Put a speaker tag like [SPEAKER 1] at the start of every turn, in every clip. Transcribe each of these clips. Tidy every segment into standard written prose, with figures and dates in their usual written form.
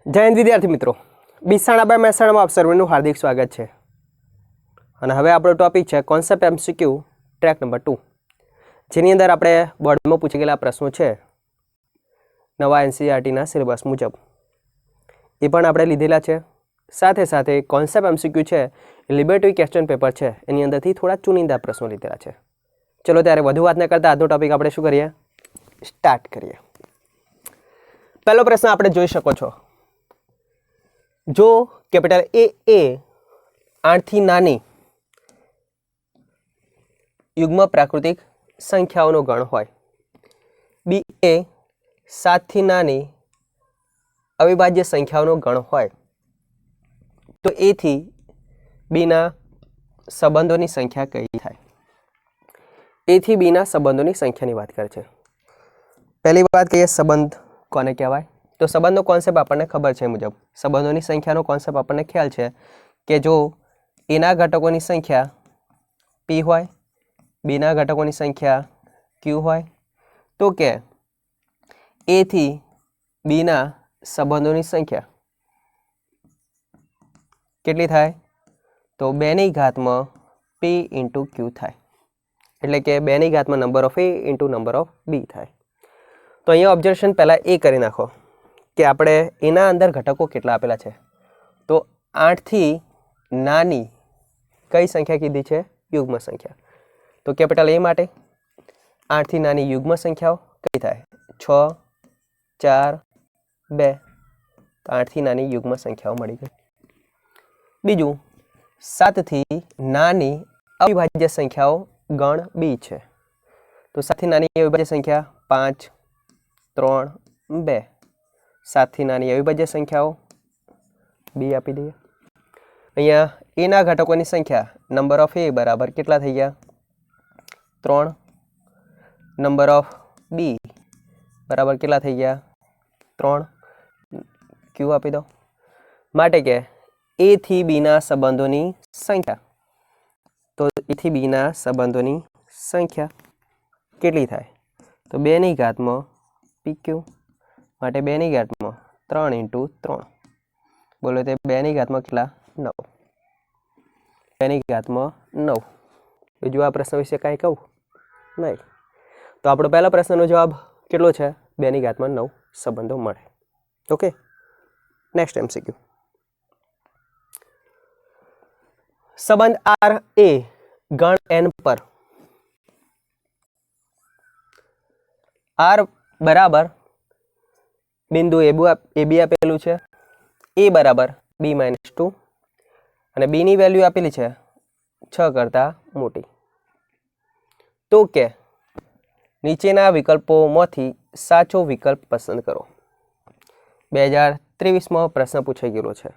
[SPEAKER 1] જય હિન્દ વિદ્યાર્થી મિત્રો, બિસાણા બાય મહેસાણામાં આપ સર્વેનું હાર્દિક સ્વાગત છે. અને હવે આપણો ટોપિક છે કોન્સેપ્ટ એમસીક્યુ ટ્રેક નંબર 2, જેની અંદર આપણે બોર્ડમાં પૂછી ગયેલા પ્રશ્નો છે નવા એનસીઈઆરટીના સિલેબસ મુજબ, એ પણ આપણે લીધેલા છે. સાથે સાથે કોન્સેપ્ટ એમસીક્યુ છે એ લિબર્ટી ક્વેશ્ચન પેપર છે, એની અંદરથી થોડા ચુનિંદા પ્રશ્નો લીધેલા છે. ચલો ત્યારે વધુ વાત ન કરતા આજનો ટોપિક આપણે શું કરીએ, સ્ટાર્ટ કરીએ. પહેલો પ્રશ્ન આપણે જોઈ શકો છો, જો કેપિટલ એ 8થી નાની યુગ્મ પ્રાકૃતિક સંખ્યાઓનો ગણ હોય, બી એ 7થી નાની અવિભાજ્ય સંખ્યાઓનો ગણ હોય, તો એ થી બીના સંબંધોની સંખ્યા કઈ થાય? એ થી બીના સંબંધોની સંખ્યાની વાત કરે છે. પહેલી વાત કહીએ સંબંધ કોને કહેવાય, તો સંબંધનો કોન્સેપ્ટ આપણને ખબર છે મુજબ સંબંધોની સંખ્યાનો કોન્સેપ્ટ આપણને ખ્યાલ છે કે જો એના ઘટકોની સંખ્યા પી હોય, બીના ઘટકોની સંખ્યા ક્યુ હોય, તો કે એ થી બીના સંબંધોની સંખ્યા કેટલી થાય? તો 2ની ઘાતમાં પી ઇન્ટુ ક્યુ થાય, એટલે કે 2ની ઘાતમાં number of A into number of B થાય. તો અહીંયા ઓબ્ઝર્વેશન પહેલાં એ કરી નાખો કે આપણે એના અંદર ઘટકો કેટલા આપેલા છે. તો 8થી નાની કઈ સંખ્યા કીધી છે? યુગ્મ સંખ્યા. તો કેપિટલ એ માટે 8થી નાની યુગ્મ સંખ્યાઓ કઈ થાય? 6, 4, 2. તો 8થી નાની યુગ્મ સંખ્યાઓ મળી ગઈ. બીજું 7થી નાની અવિભાજ્ય સંખ્યાઓ ગણ બી છે. તો 7થી નાની અવિભાજ્ય સંખ્યા 5, 3, 2. 7થી નાની અવિભાજ્ય સંખ્યાઓ બી આપી દઈએ. અહીંયા એના ઘટકોની સંખ્યા નંબર ઓફ એ બરાબર કેટલા થઈ ગયા? 3. નંબર ઓફ બી બરાબર કેટલા થઈ ગયા? 3. ક્યુ આપી દો. માટે કે એ થી બીના સંબંધોની સંખ્યા, તો એ થી બીના સંબંધોની સંખ્યા કેટલી થાય? તો 2ની ઘાતમાં પી ક્યુ, માટે 2ની ઘાતમાં 3 ઇન્ટુ 3. બોલો તે 2ની ઘાતમાં કેટલા? 9. 2ની ઘાતમાં 9. બીજું આ પ્રશ્ન વિશે કાંઈ કહું નહીં. તો આપણો પહેલા પ્રશ્નનો જવાબ કેટલો છે? 2ની ઘાતમાં 9 સંબંધો મળે. Okay, next MCQ. સંબંધ આર એ ગણ એન પર આર બરાબર બિંદુ એ બી આપેલું છે, એ બરાબર b-2 અને બીની વેલ્યુ આપેલી છે 6 કરતાં મોટી. તો કે નીચેના વિકલ્પોમાંથી સાચો વિકલ્પ પસંદ કરો. 2023માં પ્રશ્ન પૂછાઈ ગયેલો છે.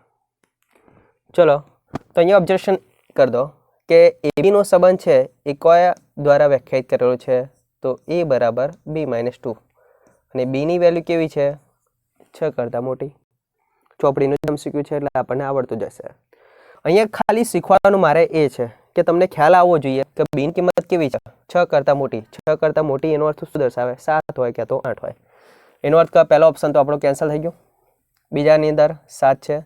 [SPEAKER 1] ચલો તો અહીંયા ઓબ્ઝર્વેશન કરી દો કે એબીનો સંબંધ છે એ કયા દ્વારા વ્યાખ્યાયિત કરેલો છે? તો એ બરાબર b-2 અને બીની વેલ્યુ કેવી છે? 6 કરતાં મોટી. ચોપડીનું એમસીક્યુ છે એટલે આપણને આવડતું જશે. અહીંયા ખાલી શીખવાનું મારે એ છે કે તમને ખ્યાલ આવવો જોઈએ કે બીની કિંમત કેવી છે? 6 કરતાં મોટી. 6 કરતાં મોટી એનો અર્થ શું દર્શાવે? 7 હોય કે તો 8 હોય. એનો અર્થ કે પહેલો ઓપ્શન તો આપણો કેન્સલ થઈ ગયો. બીજાની અંદર 7 છે,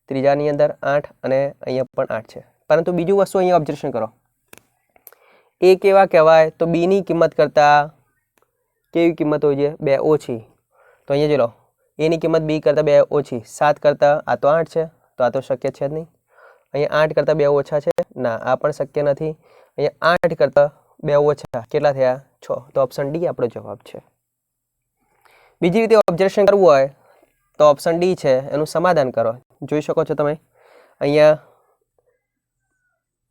[SPEAKER 1] ત્રીજાની અંદર 8 અને અહીંયા પણ 8 છે. પરંતુ બીજું વસ્તુ અહીંયા ઓબ્ઝર્વેશન કરો, એ કેવા કહેવાય? તો બીની કિંમત કરતાં કેવી કિંમત હોય છે? 2 ઓછી. તો અહીંયા જોઈ લો, એની કિંમત બી કરતાં 2 ઓછી. 7 કરતાં આ તો 8 છે, તો આ તો શક્ય છે જ નહીં. અહીંયા 8 કરતાં 2 ઓછા છે, ના આ પણ શક્ય નથી. અહીંયા 8 કરતાં 2 ઓછા કેટલા થયા? 6. તો ઓપ્શન ડી આપણો જવાબ છે. બીજી રીતે ઓબ્ઝર્વેશન કરવું હોય તો ઓપ્શન ડી છે એનું સમાધાન કરો. જોઈ શકો છો તમે, અહીંયા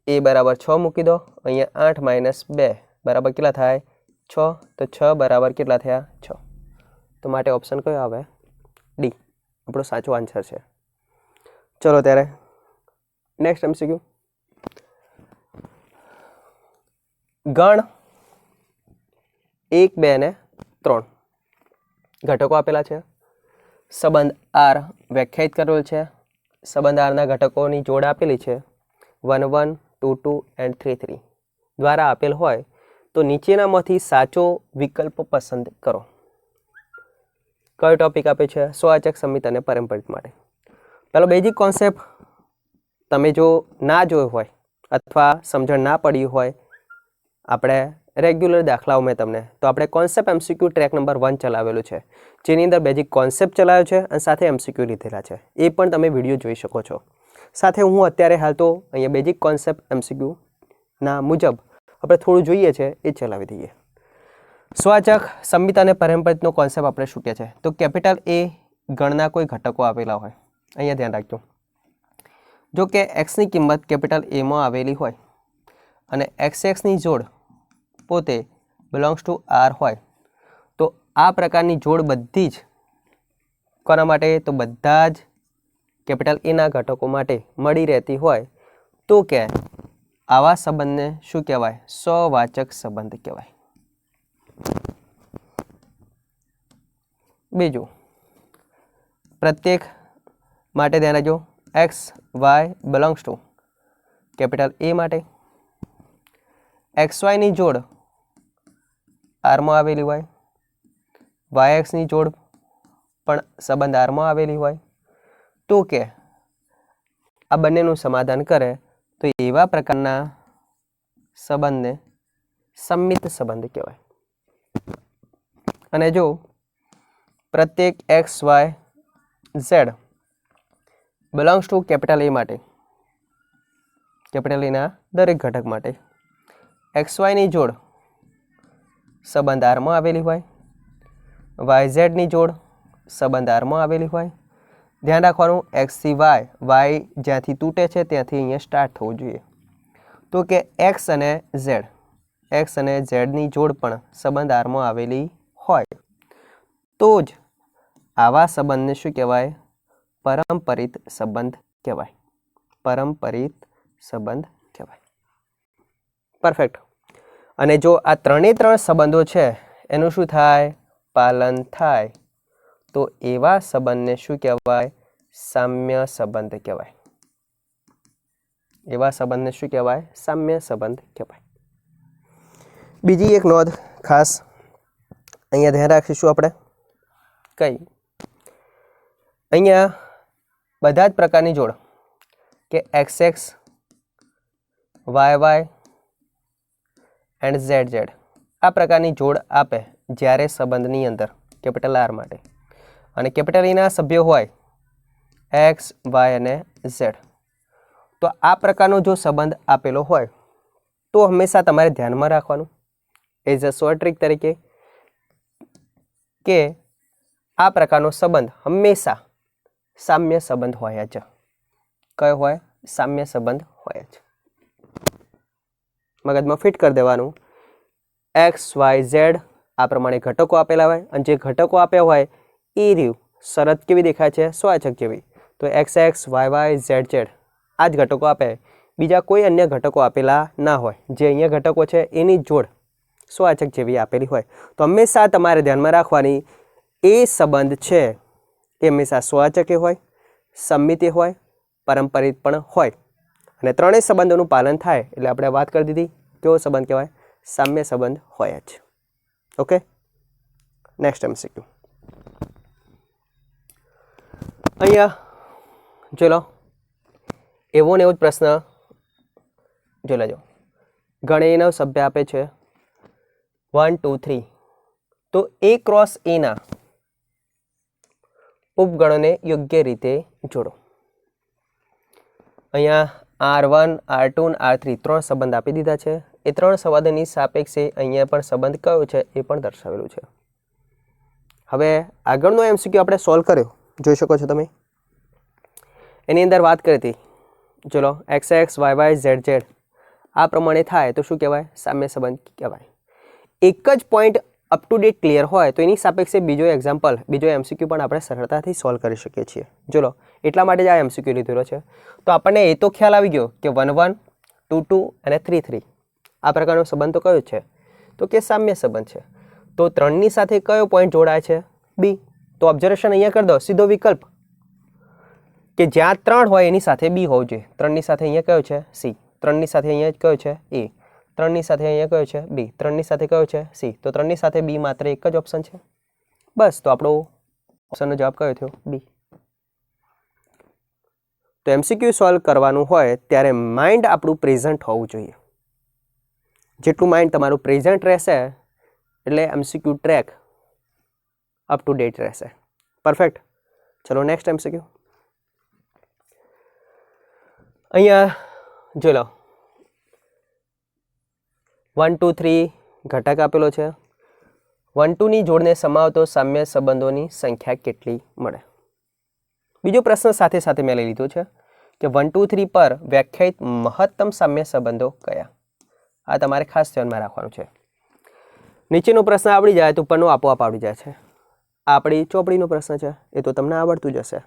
[SPEAKER 1] એ બરાબર 6 મૂકી દો, અહીંયા 8 - 2 બરાબર કેટલા થાય? 6. તો 6 બરાબર કેટલા થયા? 6. તો માટે ઓપ્શન કયો આવે? ડી આપણો સાચો આન્સર છે. ચલો ત્યારે નેક્સ્ટ એમસીક્યુ. ગણ 1, 2 અને 3 ઘટકો આપેલા છે. સંબંધ આર વ્યાખ્યાયિત કરેલો છે. સંબંધ આરના ઘટકોની જોડ આપેલી છે 1, 1, 2, 2 એન્ડ 3, 3 દ્વારા આપેલ હોય તો નીચેનામાંથી સાચો વિકલ્પ પસંદ કરો. કયો ટોપિક આપે છે? સ્વવાચક સંમિત અને પરંપરિત માટે. ચાલો બેઝિક કોન્સેપ્ટ તમે જો ના જોયો હોય અથવા સમજણ ના પડી હોય આપણે રેગ્યુલર દાખલાઓ મેં તમને તો આપણે કોન્સેપ્ટ એમસીક્યુ ટ્રેક નંબર 1 ચલાવેલું છે, જેની અંદર બેઝિક કોન્સેપ્ટ ચલાવ્યો છે અને સાથે એમસીક્યુ લીધેલા છે. એ પણ તમે વિડીયો જોઈ શકો છો. સાથે હું અત્યારે હાલ તો અહીંયા બેઝિક કોન્સેપ્ટ એમસીક્યુના મુજબ આપણે થોડું જોઈએ છે એ ચલાવી દઈએ. સ્વાચક, સંમિત અને પરંપરિતનો કોન્સેપ્ટ આપણે શું કહે છે? તો કેપિટલ એ ગણના કોઈ ઘટકો આપેલા હોય, અહીંયા ધ્યાન રાખજો. જો કે એક્સની કિંમત કેપિટલ એમાં આવેલી હોય અને એક્સની જોડ પોતે બિલોંગ્સ ટુ આર હોય તો આ પ્રકારની જોડ બધી જ કોના માટે? તો બધા જ કેપિટલ એના ઘટકો માટે મળી રહેતી હોય તો કે આવા સંબંધને શું કહેવાય? સ્વવાચક સંબંધ કહેવાય. બીજું, પ્રત્યેક માટે ધ્યાન રાખજો. X y belongs to capital A માટે એક્સ વાયની જોડ આરમાં આવેલી હોય, વાય એક્સની જોડ પણ સંબંધ આરમાં આવેલી હોય તો કે આ બંનેનું સમાધાન કરે તો એવા પ્રકારના સંબંધને સંમિત સંબંધ કહેવાય. અને જો પ્રત્યેક x y z belongs to capital A માટે કેપિટલ એના દરેક ઘટક માટે એક્સ વાયની જોડ સંબંધ આરમાં આવેલી હોય, વાય ઝેડની જોડ સંબંધ આરમાં આવેલી હોય. ધ્યાન રાખવાનું, એક્સથી વાય જ્યાંથી તૂટે છે ત્યાંથી અહીંયા સ્ટાર્ટ થવું જોઈએ. તો કે એક્સ અને ઝેડની જોડ પણ સંબંધ આરમાં આવેલી હોય તો જ આવા સંબંધને શું કહેવાય? પરંપરિત સંબંધ કહેવાય. પરંપરિત સંબંધ કહેવાય. પરફેક્ટ. અને જો આ ત્રણે ત્રણ સંબંધો છે એનું શું થાય? પાલન થાય તો એવા સંબંધને શું કહેવાય? સામ્ય સંબંધ કહેવાય. એવા સંબંધને શું કહેવાય? સામ્ય સંબંધ કહેવાય. બીજી એક નોંધ ખાસ અહીંયા ધ્યાન રાખીશું આપણે. કઈ? અહીંયા બધા જ પ્રકારની જોડ કે એક્સ વાય એન્ડ ઝેડ આ પ્રકારની જોડ આપે જ્યારે સંબંધની અંદર કેપિટલ આર માટે અને કેપિટલ એના સભ્યો હોય એક્સ વાય અને ઝેડ, તો આ પ્રકારનો જો સંબંધ આપેલો હોય તો હંમેશા તમારે ધ્યાનમાં રાખવાનું એઝ અ શોર્ટ ટ્રીક તરીકે કે આ પ્રકારનો સંબંધ હંમેશા સામ્ય સંબંધ હોય જ. કયો હોય? સામ્ય સંબંધ હોય જ. મગજમાં ફિટ કરી દેવાનું. એક્સ વાય ઝેડ આ પ્રમાણે ઘટકો આપેલા હોય અને જે ઘટકો આપ્યા હોય એ રહ્યું શરત કેવી દેખાય છે? સ્વાચક જેવી. તો એક્સ વાય ઝેડ આ જ ઘટકો આપે, બીજા કોઈ અન્ય ઘટકો આપેલા ના હોય. જે અહીંયા ઘટકો છે એની જોડ સ્વાચક જેવી આપેલી હોય. તો હંમેશા તમારે ધ્યાનમાં રાખવાની એ સંબંધ છે એ હંમેશા સ્વાચકે હોય, સંમિતે હોય, પરંપરિત પણ હોય. અને ત્રણેય સંબંધોનું પાલન થાય એટલે આપણે વાત કરી દીધી કેવો સંબંધ કહેવાય? સામ્ય સંબંધ હોય જ. Okay, next MCQ. અહીંયા જો લો, એવો ને એવો જ પ્રશ્ન જો લેજો. ગણેયનો સભ્ય આપે છે 1 2 3 તો A ક્રોસ એના ઉપગણોને યોગ્ય રીતે જોડો. અહીંયા R1 R2 R3 ત્રણ સંબંધ આપી દીધા છે. એ ત્રણ સંબંધની સાપેક્ષે અહીંયા પણ સંબંધ કયો છે એ પણ દર્શાવેલું છે. હવે આગળનો એમસીક્યુ આપણે સોલ્વ કર્યો, જોઈ શકો છો તમે. એની અંદર વાત કરી હતી, ચલો એક્સ વાય ઝેડ આ પ્રમાણે થાય તો શું કહેવાય? સામ્ય સંબંધ કહેવાય. એક જ point up to date clear હોય તો એની સાપેક્ષે બીજો એમસીક્યુ પણ આપણે સરળતાથી સોલ્વ કરી શકીએ છીએ. ચલો એટલા માટે જ આ એમસીક્યુ લીધેલો છે. તો આપણને એ તો ખ્યાલ આવી ગયો કે 1 1 2 2 અને 3 3 આ પ્રકારનો સંબંધ તો કયો છે? તો કે સામ્ય સંબંધ છે. તો 3ની સાથે કયો પોઈન્ટ જોડાય છે? બી. તો ઓબ્ઝર્વેશન અહીંયા કરી દો, સીધો વિકલ્પ કે જ્યાં 3 હોય એની સાથે બી હોવું જોઈએ. 3ની સાથે અહીંયા કયો છે? સી. 3ની સાથે અહીંયા કયો છે? એ. 3ની સાથે અહીંયા કયો છે? બી. 3ની સાથે કયો છે? સી. તો 3ની સાથે બી માત્ર એક જ ઓપ્શન છે. બસ, તો આપણો ઓપ્શનનો જવાબ કયો થયો? બી. તો MCQ સોલ્વ કરવાનું હોય ત્યારે માઇન્ડ આપણું પ્રેઝન્ટ હોવું જોઈએ. જેટલું માઇન્ડ તમારું પ્રેઝન્ટ રહેશે એટલે MCQ track up to date રહેશે. પરફેક્ટ. ચલો નેક્સ્ટ MCQ. અહીંયા જોઈ લો 1 2 3 ઘટક આપેલો છે. 1 2 ની જોડને સમાવતો સામ્ય સંબંધોની સંખ્યા કેટલી મળે. બીજો પ્રશ્ન સાથે સાથે મેં લઈ લીધો છે કે 1 2 3 પર વ્યાખ્યાયિત મહત્તમ સામ્ય સંબંધો કયા. આ તમારે ખાસ ધ્યાનમાં રાખવાનું છે. નીચેનો પ્રશ્ન આવડી જાય તો ઉપરનો આપોઆપ આવડી જાય છે. આપણી ચોપડીનો પ્રશ્ન છે એ તો તમને આવડતું જ હશે,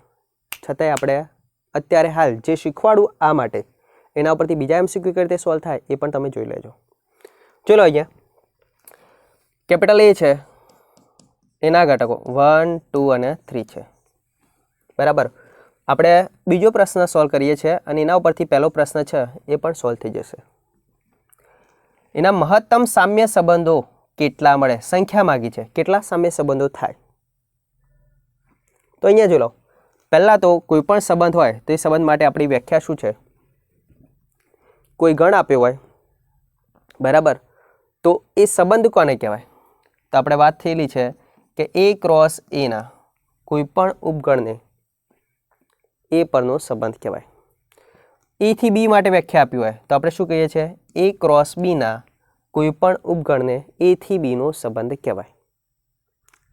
[SPEAKER 1] છતાંય આપણે અત્યારે હાલ જે શીખવાડું આ માટે એના ઉપરથી બીજા MCQ કઈ રીતે સોલ્વ થાય એ પણ તમે જોઈ લેજો. ચલો અહીંયા કેપિટલ A છે, એના ઘટકો 1 2 અને 3 છે. બરાબર. આપણે બીજો પ્રશ્ન સોલ્વ કરીએ છીએ અને એના ઉપરથી પહેલો પ્રશ્ન છે એ પણ સોલ્વ થઈ જશે. એના મહત્તમ સામ્ય સંબંધો કેટલા મળે, સંખ્યા માગી છે, કેટલા સામ્ય સંબંધો થાય. તો અહીંયા જોઈ લો, પહેલાં તો કોઈ પણ સંબંધ હોય તો એ સંબંધ માટે આપણી વ્યાખ્યા શું છે. કોઈ ગણ આપ્યો હોય, બરાબર, તો એ સંબંધ કોને કહેવાય. તો આપણે વાત થયેલી છે કે A ક્રોસ A ના કોઈ પણ ઉપગણને એ પરનો સંબંધ કહેવાય. A થી B માટે વ્યાખ્યા આપી હોય તો આપણે શું કહીએ છીએ, A ક્રોસ B ના કોઈ પણ ઉપગણને A થી B નો સંબંધ કહેવાય.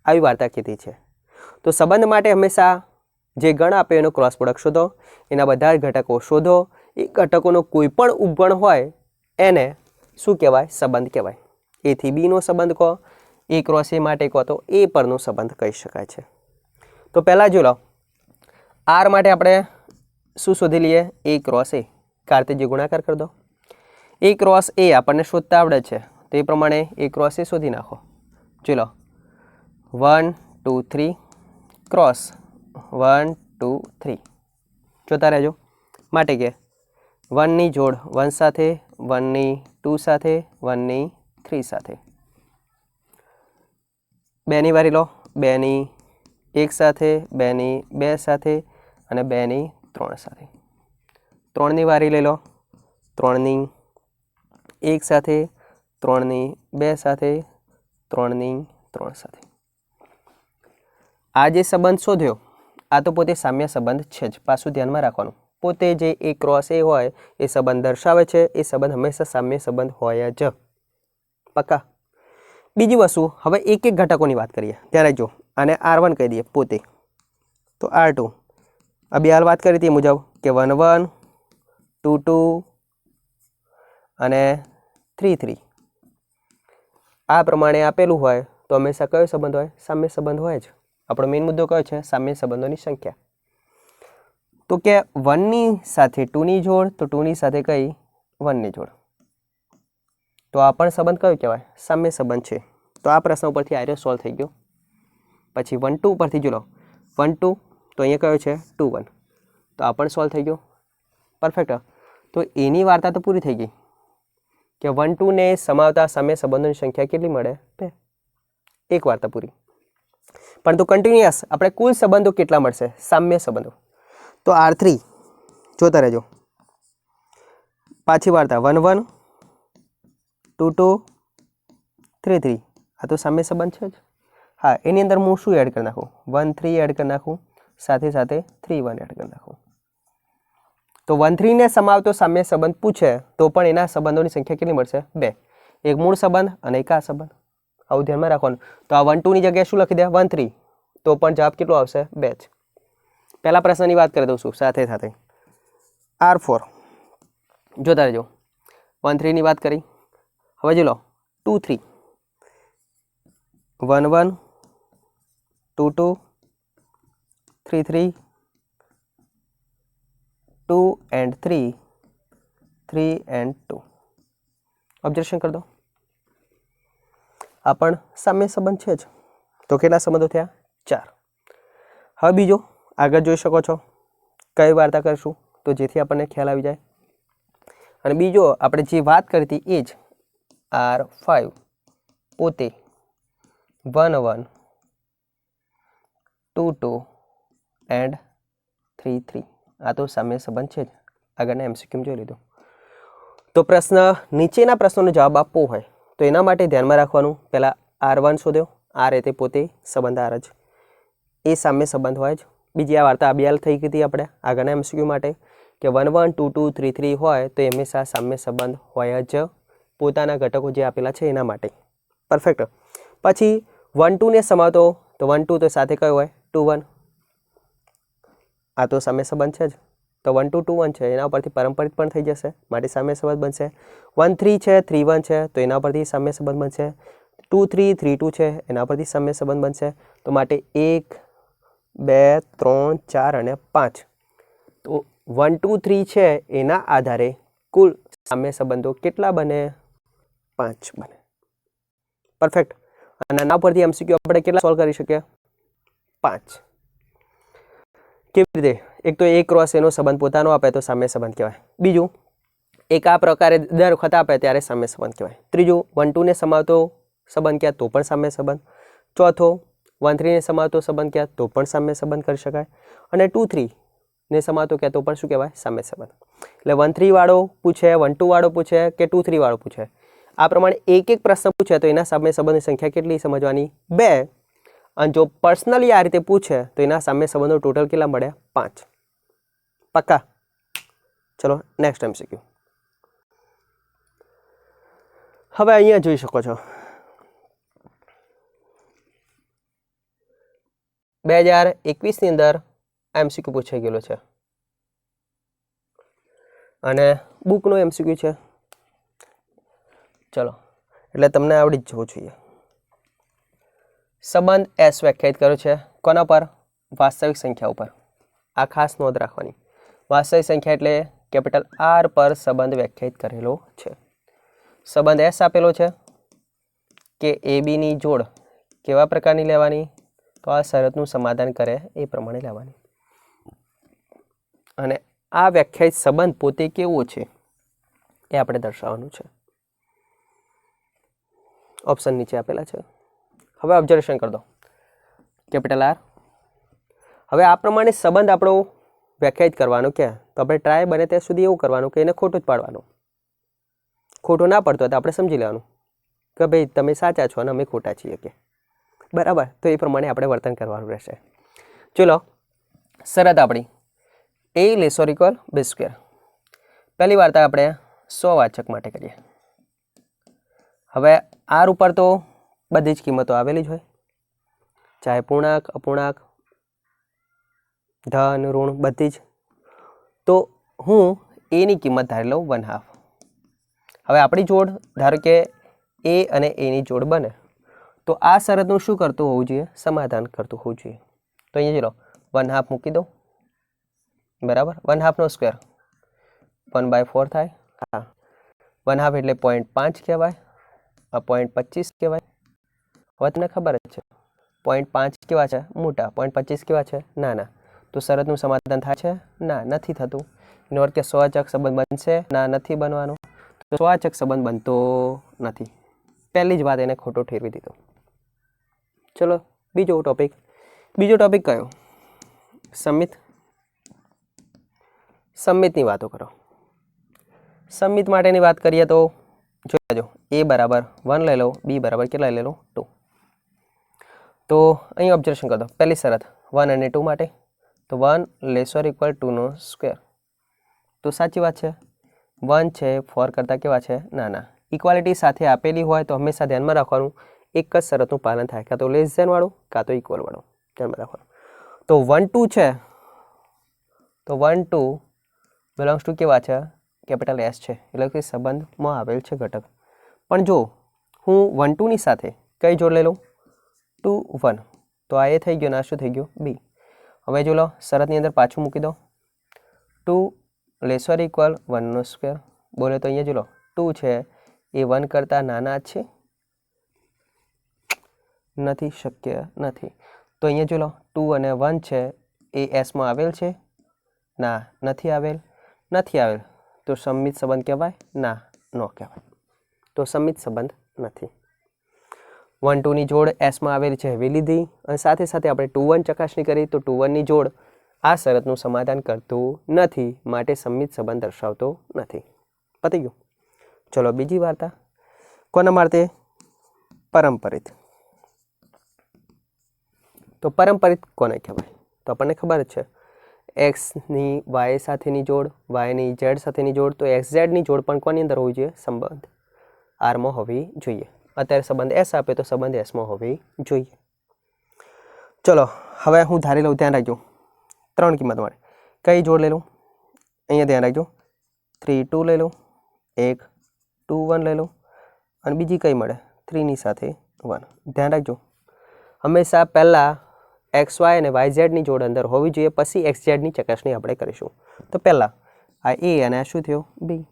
[SPEAKER 1] આવી વાર્તા કીધી છે. તો સંબંધ માટે હંમેશા જે ગણ આપ્યો એનો ક્રોસ પ્રોડક્ટ શોધો, એના બધા જ ઘટકો શોધો, એ ઘટકોનો કોઈ પણ ઉપગણ હોય એને શું કહેવાય, સંબંધ કહેવાય. A થી B નો સંબંધ કહો, A ક્રોસ A માટે કહો તો A પરનો સંબંધ કહી શકાય છે. તો પહેલાં જો લો, R માટે આપણે શું શોધી લઈએ, A ક્રોસ A, કાર્તેજ ગુણાકાર કરી દો. A ક્રોસ A આપણને શોધતા આવડે છે તો એ પ્રમાણે A ક્રોસ A શોધી નાખો. જોઈ લો 1 2 3 ક્રોસ 1 2 3 જોતા રહેજો. માટે કે 1 ની જોડ 1 સાથે, 1 ની 2 સાથે, 1 ની 3 સાથે, 2 ની વારી લો, 2 ની 1 સાથે, 2 ની 2 સાથે અને 2 ની 3 સાથે. 3 ની વારી લઈ લો, 3 ની 1 સાથે, 3 ની 2 સાથે, 3 ની 3 સાથે. આ જે સંબંધ શોધ્યો આ તો પોતે સામ્ય સંબંધ છે જ. પાછું ધ્યાનમાં રાખવાનું, પોતે જે A ક્રોસ A હોય એ સંબંધ દર્શાવે છે, એ સંબંધ હંમેશા સામ્ય સંબંધ હોય જ. પક્કા. બીજી વસ્તુ, હવે એક એક ઘટકોની વાત કરીએ. ત્યારે જો આને R1 કહી દઈએ પોતે, તો R2 આ બે હાલ વાત કરી હતી મુજબ કે 1 1 2 2 અને 3 3 આ પ્રમાણે આપેલું હોય તો હંમેશા કયો સંબંધ હોય, સામ્ય સંબંધ હોય જ. આપણો મેઇન મુદ્દો કયો છે, સામ્ય સંબંધોની સંખ્યા. તો કે 1 ની સાથે 2 ની જોડ, તો 2 ની સાથે કઈ 1 ની જોડ, તો આ પણ સંબંધ કયો કહેવાય, સામ્ય સંબંધ છે. તો આ પ્રશ્ન ઉપરથી આર્યો સોલ્વ થઈ ગયો. પછી 1 2 ઉપરથી જો લો 1 2 તો અહીંયા કયો છે 2 1, તો આ પણ સોલ્વ થઈ ગયો. પરફેક્ટ. તો એની વાર્તા તો પૂરી થઈ ગઈ કે 1 2 ને સમાવતા સામ્ય સંબંધોની સંખ્યા કેટલી મળે, 2. એક વાર્તા પૂરી. પરંતુ કન્ટિન્યુઅસ આપણે કુલ સંબંધો કેટલા મળશે, સામ્ય સંબંધો. તો R3 જોતા રહેજો. પાછી વાર્તા 1 1 2 2 3 3 આ તો સામ્ય સંબંધ છે જ. હા, એની અંદર હું શું એડ કરી નાખું, 1 3 એડ કરી નાખું, સાથે સાથે 3 1 એડ કરી નાખું. તો 1 3 ને સમાવતો સામ્ય સંબંધ પૂછે તો પણ એના સંબંધોની સંખ્યા કેટલી મળશે, 2. એક મૂળ સંબંધ અને એક આ સંબંધ. આવું ધ્યાનમાં રાખવાનું. તો આ 1 2 ની જગ્યાએ શું લખી દે, 1 3, તો પણ જવાબ કેટલો આવશે, 2 જ. પહેલા પ્રશ્નની વાત કરી દઉં છું સાથે સાથે. R4 જોતા રહેજો. 1 3 ની વાત કરી. હવે જો લો 2 3, 1 1 2 2 3 3 2 and 3 3 and 2. ઓબ્ઝર્વેશન કરી દો. આ પણ સામ્ય સંબંધ છે જ. તો કેટલા સંબંધો થયા, 4. હવે બીજો આગળ જોઈ શકો છો. કઈ વાર્તા કરીશું તો જેથી આપણને ખ્યાલ આવી જાય. અને બીજો આપણે જે વાત કરી હતી એ જ R5 પોતે 1 1 2 2 and 3 3. આ તો સામ્ય સંબંધ છે જ. આગળના એમસીક્યુ જોઈ લીધું. તો પ્રશ્ન નીચેના પ્રશ્નોનો જવાબ આપવો હોય તો એના માટે ધ્યાનમાં રાખવાનું, પહેલાં R1 શોધ્યો. R એ તે પોતે સંબંધ R જ, એ સામ્ય સંબંધ હોય જ. બીજી આ વાર્તા આબિયાલ થઈ ગઈ હતી આપણે આગળના એમસીક્યુ માટે કે 1 1 2 2 3 3 હોય તો એ હંમેશા સામ્ય સંબંધ હોય જ, પોતાના ઘટકો જે આપેલા છે એના માટે. પરફેક્ટ. પછી 1 2 ને સમાવતો તો 1 2 તો સાથે કયો હોય 2 1, આ તો સામ્ય સંબંધ છે જ. તો 1 2 2 1 છે એના ઉપરથી પારંપરિક પણ થઈ જશે, માટે સામ્ય સંબંધ બનશે. 1 3 છે 3 1 છે તો એના પરથી સામ્ય સંબંધ બનશે. 2 3 3 2 છે એના પરથી સામ્ય સંબંધ બનશે. તો માટે 1 2 3 4 અને 5, તો 1 2 3 છે એના આધારે કુલ સામ્ય સંબંધો કેટલા બને? 5 બને. પરફેક્ટ. અને આના પરથી એમસીક્યુ આપણે કેટલા સોલ્વ કરી શકીએ? 5. કેવી રીતે? એક તો A ક્રોસ એનો સંબંધ પોતાનો આપે તો સામ્ય સંબંધ કહેવાય. બીજું, એક આ પ્રકારે દર વખત આપે ત્યારે સામ્ય સંબંધ કહેવાય. ત્રીજું, 1 2 ને સમાવતો સંબંધ કહે તો પણ સામ્ય સંબંધ. ચોથો, 1 3 ને સમાવતો સંબંધ કહે તો પણ સામ્ય સંબંધ કરી શકાય. અને 2 3 ને સમાવતો કહે તો પણ શું કહેવાય? સામ્ય સંબંધ. એટલે 1 3 વાળો પૂછે, 1 2 વાળો પૂછે કે 2 3 વાળો પૂછે, આ પ્રમાણે એક એક પ્રશ્ન પૂછે તો એના સામ્ય સંબંધની સંખ્યા કેટલી સમજવાની? 2. અને જો પર્સનલી આ રીતે પૂછે તો એના સામ્ય સંબંધો ટોટલ કેટલા મળે? 5. પક્કા? ચલો નેક્સ્ટ એમસીક્યુ. હવે અહીંયા જોઈ શકો છો 2021ની અંદર એમસીક્યુ પૂછાઈ ગયેલો છે અને બુકનો એમસીક્યુ છે. ચલો, એટલે તમને આવડી જ જવું જોઈએ. સંબંધ S વ્યાખ્યાયિત કર્યો છે કોના પર? વાસ્તવિક સંખ્યા ઉપર. આ ખાસ નોંધ રાખવાની, વાસ્તવિક સંખ્યા એટલે કેપિટલ R પર સંબંધ વ્યાખ્યાયિત કરેલો છે. સંબંધ S આપેલો છે કે ABની જોડ કેવા પ્રકારની લેવાની? તો આ શરતનું સમાધાન કરે એ પ્રમાણે લેવાની. અને આ વ્યાખ્યાયિત સંબંધ પોતે કેવો છે એ આપણે દર્શાવવાનું છે. ઓપ્શન નીચે આપેલા છે. હવે ઓબ્ઝર્વેશન કરી દો. Capital R. હવે આ પ્રમાણે સંબંધ આપણો વ્યાખ્યાયિત કરવાનો કે તો આપણે ટ્રાય બને ત્યાં સુધી એવું કરવાનું કે એને ખોટું જ પાડવાનું. ખોટું ના પડતો હોય તો આપણે સમજી લેવાનું કે ભાઈ તમે સાચા છો અને અમે ખોટા છીએ કે બરાબર. તો એ પ્રમાણે આપણે વર્તન કરવાનું રહેશે. ચલો, શરત આપણી A < B². પહેલી વાર્તા આપણે 100 વાચક માટે કરીએ. હવે R ઉપર તો બધી જ કિંમતો આવેલી જ હોય, ચાહે પૂર્ણાંક, અપૂર્ણાંક, ધન, ઋણ, બધી જ. તો હું એની કિંમત ધારી લઉં 1/2. હવે આપણી જોડ ધારો કે A અને Aની જોડ બને તો આ શરતનું શું કરતું હોવું જોઈએ? સમાધાન કરતું હોવું જોઈએ. તો અહીંયા ચલો 1/2 મૂકી દો. બરાબર. 1/2 1/4 થાય. હા, 1/2 એટલે 0.5 કહેવાય, આ 0.25 કહેવાય. હવે તમને ખબર જ છે 0.5 કેવા છે? મોટા. 0.25 કેવા છે? નાના. તો શરતનું સમાધાન થાય છે? ના, નથી થતું. એનો અર્થ કે સ્વવાચક સંબંધ બનશે? ના, નથી બનવાનો. તો સ્વવાચક સંબંધ બનતો નથી. પહેલી જ વાત એને ખોટો ઠેરવી દીધો. ચલો બીજો ટોપિક. બીજો ટોપિક કયો? સંમિત. સંમિતની વાતો કરો. સંમિત માટેની વાત કરીએ તો જોઈ લેજો. A બરાબર 1 લઈ લો, B બરાબર કેટલા લઈ લો? 2. તો અહીં ઓબ્ઝર્વેશન કરો. પહેલી શરત 1 અને 2 માટે તો 1 < = 2². તો સાચી વાત છે. 1 છે 4 કરતાં કેવા છે? નાના. ઇક્વાલિટી સાથે આપેલી હોય તો હંમેશા ધ્યાનમાં રાખવાનું એક જ શરતનું પાલન થાય, કાં તો લેસ ધેન વાળું કાં તો ઇક્વલ વાળું. ધ્યાનમાં રાખવાનું. તો 1 2 છે તો 1 2 બિલોંગ્સ ટુ કેવા છે? કેપિટલ S છે, એટલે કે સંબંધમાં આવેલ છે ઘટક. પણ જો હું 1 2 ની સાથે કઈ જોડ લઈ લઉં? 2 1, તો આ A થઈ ગયો ને આ શું થઈ ગયું? B. હવે જો લો શરતની અંદર પાછું મૂકી દો. 2 < = 1². બોલે તો અહીંયા જો લો 2 છે એ 1 કરતાં નાના છે? નથી, શક્ય નથી. તો અહીંયા જો લો 2 અને 1 છે એ Sમાં આવેલ છે? ના, નથી આવેલ. નથી આવેલ તો સંમિત સંબંધ કહેવાય? ના, ન કહેવાય. તો સંમિત સંબંધ નથી. 1 2 ની જોડ Sમાં આવેલી છે એવી લીધી અને સાથે સાથે આપણે 2 1 ચકાસણી કરી તો 2 1 ની જોડ આ શરતનું સમાધાન કરતું નથી, માટે સંમિત સંબંધ દર્શાવતો નથી. પતી ગયું. ચલો બીજી વાર્તા. કોના માટે? પરંપરિત. તો પરંપરિત કોને કહેવાય? તો આપણને ખબર જ છે, એક્સની વાય સાથેની જોડ, વાયની ઝેડ સાથેની જોડ. તો એક્સ ઝેડની જોડ પણ કોની અંદર હોવી જોઈએ? સંબંધ આરમાં હોવી જોઈએ. અત્યારે સંબંધ એસ આપે તો સંબંધ એસમાં હોવી જોઈએ. ચલો હવે હું ધારી લઉં, ધ્યાન રાખજો 3 કિંમત મળે. કઈ જોડ લઈ લઉં? અહીંયા ધ્યાન રાખજો, 3 2 લઈ લઉં, એક 2 1 લઈ લઉં, અને બીજી કઈ મળે? 3ની સાથે 1. ધ્યાન રાખજો, હંમેશા પહેલાં એક્સ વાય અને વાય ઝેડની જોડ અંદર હોવી જોઈએ, પછી એક્સ ઝેડની ચકાસણી આપણે કરીશું. તો પહેલાં આ એ અને આ શું થયો? બી.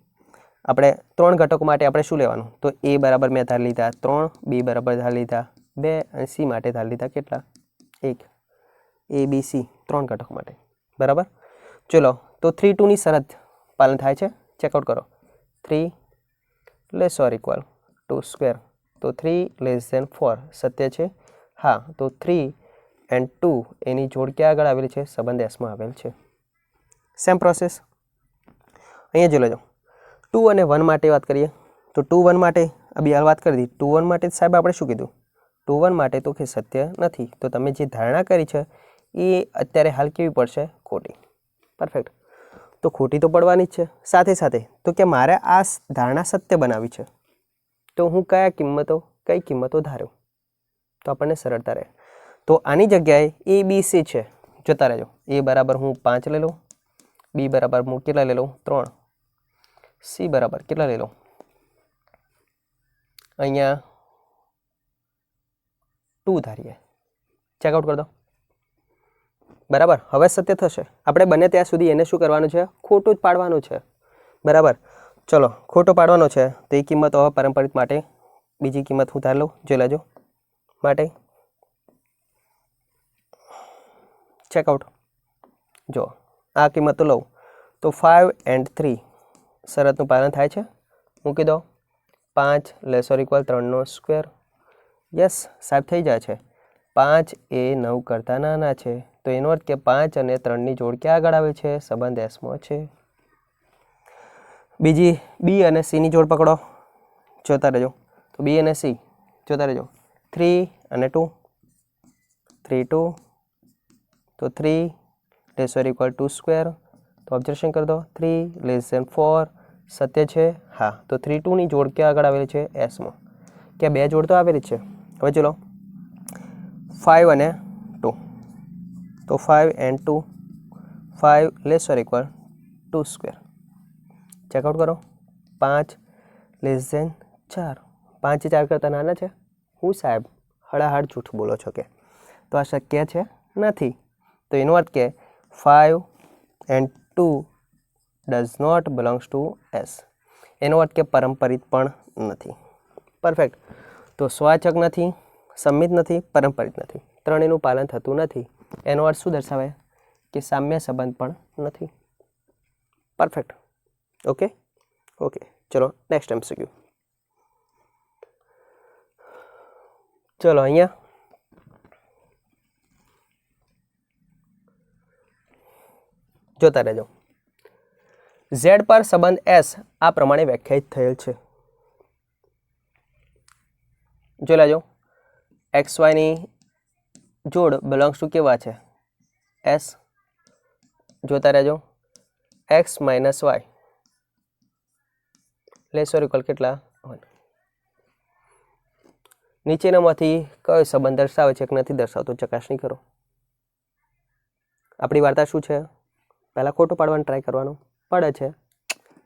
[SPEAKER 1] આપણે 3 ઘટકો માટે આપણે શું લેવાનું? તો એ બરાબર મેં ધાર લીધા 3, બી બરાબર ધાર લીધા 2, અને સી માટે ધાર લીધા કેટલા? 1. એ બી સી 3 ઘટકો માટે. બરાબર. ચલો તો 3 2ની શરત પાલન થાય છે? ચેકઆઉટ કરો. 3 લેસ ઓર ઇક્વલ 2 સ્ક્વેર. તો 3 લેસ ધેન 4 સત્ય છે? હા. તો 3 એન્ડ 2 એની જોડ ક્યાં આગળ આવેલી છે? સંબંધ એસમાં આવેલ છે. સેમ પ્રોસેસ અહીંયા જો લેજો. 2 અને 1 માટે વાત કરીએ તો 2 1 માટે અભી હાલ વાત કરી દીધી. 2 1 માટે સાહેબ આપણે શું કીધું? 2 1 માટે તો કે સત્ય નથી. તો તમે જે ધારણા કરી છે એ અત્યારે હાલ કેવી પડશે? ખોટી. પરફેક્ટ. તો ખોટી તો પડવાની જ છે. સાથે સાથે તો કે મારે આ ધારણા સત્ય બનાવી છે, તો હું કઈ કિંમતો ધાર્યો તો આપણને સરળતા રહે. તો આની જગ્યાએ એ બી સી છે, જોતા રહેજો. એ બરાબર હું 5 લઈ લઉં, બી બરાબર હું કેટલા લઈ લઉં? 3, સી બરાબર કેટલા લઈ લઉં? અહીંયા 2 ધારીએ. ચેકઆઉટ કરી દો. બરાબર. હવે સત્ય થશે. આપણે બને ત્યાં સુધી એને શું કરવાનું છે? ખોટું જ પાડવાનું છે. બરાબર. ચલો ખોટો પાડવાનો છે તો એ કિંમત હવે પરંપરિત માટે બીજી કિંમત હું ધાર લઉં, જોઈ લેજો. માટે ચેકઆઉટ. જો આ કિંમત તો લઉં તો 5 એન્ડ 3 શરતનું પાલન થાય છે? મૂકી દો. 5 લેસ ઓર ઇક્વલ 3નો સ્ક્વેર. યસ સાહેબ થઈ જાય છે. 5 એ 9 કરતાં નાના છે, તો એનો અર્થ કે 5 અને 3ની જોડ ક્યાં આગળ આવે છે? સંબંધ એસમાં છે. બીજી બી અને સીની જોડ પકડો, જોતા રહેજો. તો બી અને સી જોતા રહેજો. 3 અને 2, 3 2, તો 3 લેસ ઓર ઇક્વલ 2 સ્ક્વેર. તો ઓબ્ઝર્વેશન કરી દો. 3 લેસ ધેન 4 સત્ય છે? હા. તો 3 2ની જોડ ક્યાં આગળ આવેલી છે? એસમાં. કે 2 જોડ તો આવેલી જ છે. હવે ચલો 5 અને 2, તો 5 and 2, 5 less or equal 2 square. Check out કરો. 5 લેસ ધેન 4, 5 એ 4 કરતાં નાના છે? હું સાહેબ હળાહળ જૂઠું બોલો છો કે? તો આ શક્ય છે? નથી. તો એનો અર્થ કે 5 and 2 does not belongs to S. એનો અર્થ કે પરંપરિત પણ નથી. પરફેક્ટ. તો સ્વાચક નથી, સંમિત નથી, પરંપરિત નથી. ત્રણેયનું પાલન થતું નથી. એનો અર્થ શું દર્શાવે? કે સામ્ય સંબંધ પણ નથી. પરફેક્ટ. Okay okay. ચલો નેક્સ્ટ MCQ. ચલો અહીંયા જોતા રહેજો. ઝેડ પર સંબંધ એસ આ પ્રમાણે વ્યાખ્યાયિત થયેલ છે. જોઈ લેજો. એક્સ વાયની જોડ બિલોંગ્સ ટુ કેવા છે? એસ. જોતા રહેજો. X minus y less or equal કેટલા? 1. નીચેનામાંથી કયો સંબંધ દર્શાવે છે કે નથી દર્શાવતો? ચકાસણી કરો. આપણી વાર્તા શું છે? પહેલાં ખોટું પાડવાનું ટ્રાય કરવાનું. પડે છે,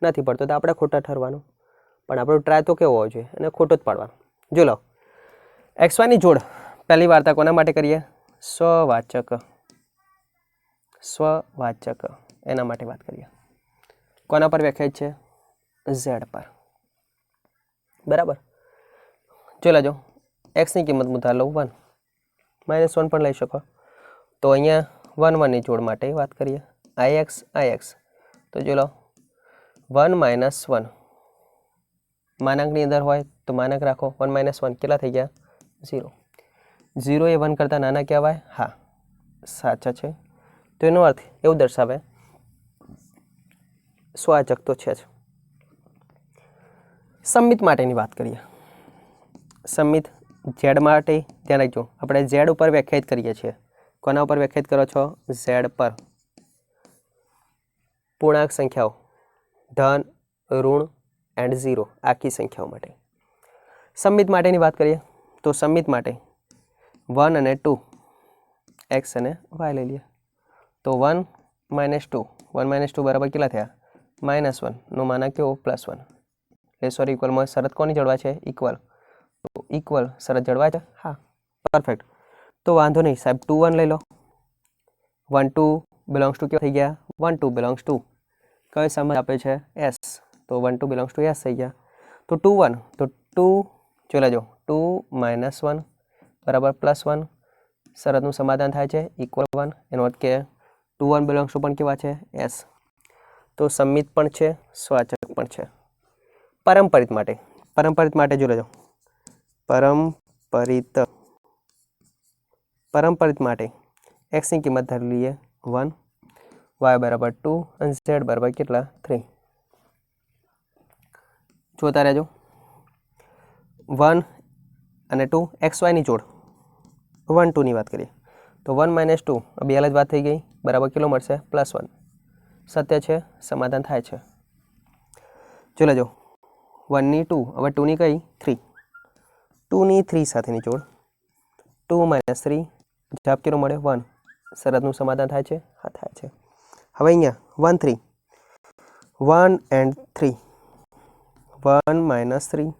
[SPEAKER 1] નથી પડતો તો આપણે ખોટા ઠરવાનું. પણ આપણો ટ્રાય તો કેવો હોવો જોઈએ? અને ખોટો જ પાડવાનો. જો લો, એક્સ વાયની જોડ પહેલી વાર્તા કોના માટે કરીએ? સ્વવાચક. સ્વવાચક એના માટે વાત કરીએ. કોના પર વ્યાખ્યાયિત છે? ઝેડ પર. બરાબર. જોઈ લેજો. એક્સની કિંમત હું ધાર લઉં 1, -1 પણ લઈ શકો. તો અહીંયા 1 1ની જોડ માટે વાત કરીએ. IX તો જો લો 1 - 1 માનાંકની અંદર હોય તો માનાંક રાખો. 1 - 1 કેટલા થઈ ગયા? 0. 0 એ 1 કરતાં નાના કહેવાય? હા સાચા છે. તો એનો અર્થ એવું દર્શાવે સ્વાચક તો છે જ. સમમિત માટેની વાત કરીએ. સમમિત ઝેડ માટે ધ્યાન રાખજો, આપણે ઝેડ ઉપર વ્યાખ્યાયિત કરીએ છીએ. કોના ઉપર વ્યાખ્યાયિત કરો છો? ઝેડ પર. પૂર્ણાંક સંખ્યાઓ ધન, ઋણ એન્ડ 0 આખી સંખ્યાઓ માટે. સમમિત માટેની વાત કરીએ તો સમમિત માટે 1 અને 2 એક્સ અને વાય લઈ લઈએ. તો 1 - 2 1 - 2 બરાબર કેટલા થયા? -1 નો માના કેવો? +1. એટલે સોરી ઇક્વલમાં શરત કોની જળવાય છે? ઇક્વલ. તો ઇક્વલ શરત જળવાય છે? હા, પરફેક્ટ. તો વાંધો નહીં સાહેબ, 2 1 લઈ લો. 1 2 બિલોંગ્સ ટુ કેવા થઈ ગયા? 1 2 બિલોંગ્સ ટુ કયો સંબંધ આપે છે? એસ. તો 1 2 બિલોંગ્સ ટુ એસ થઈ ગયા. તો 2 1 તો 2 જોઈ લેજો, 2 - 1 બરાબર +1 શરતનું સમાધાન થાય છે ઇક્વલ 1. એનો અર્થ કે 2 1 બિલોંગ્સ ટુ પણ કેવા છે? એસ. તો સમમિત પણ છે, સ્વાચક પણ છે. પારંપરિત માટે, પારંપરિત માટે જોઈ લેજો. પારંપરિત માટે એક્સની કિંમત ધરી લઈએ 1, વાય બરાબર 2 અને ઝેડ બરાબર કેટલા? 3. જોતા રહેજો. 1 અને 2 એક્સ વાયની જોડ 1 2 ની વાત કરીએ તો 1 - 2 બે અલગ વાત થઈ ગઈ, બરાબર કેટલો મળશે? +1. સત્ય છે, સમાધાન થાય છે. જોઈ લેજો 1 ની 2, હવે 2 ની કઈ? 3. 2 ની 3 સાથેની જોડ 2 - 3 જવાબ કેટલો મળે? 1. શરતનું સમાધાન થાય છે? હા, થાય છે. હવે અહીંયા 1 3 1 એન્ડ 3 1 - 3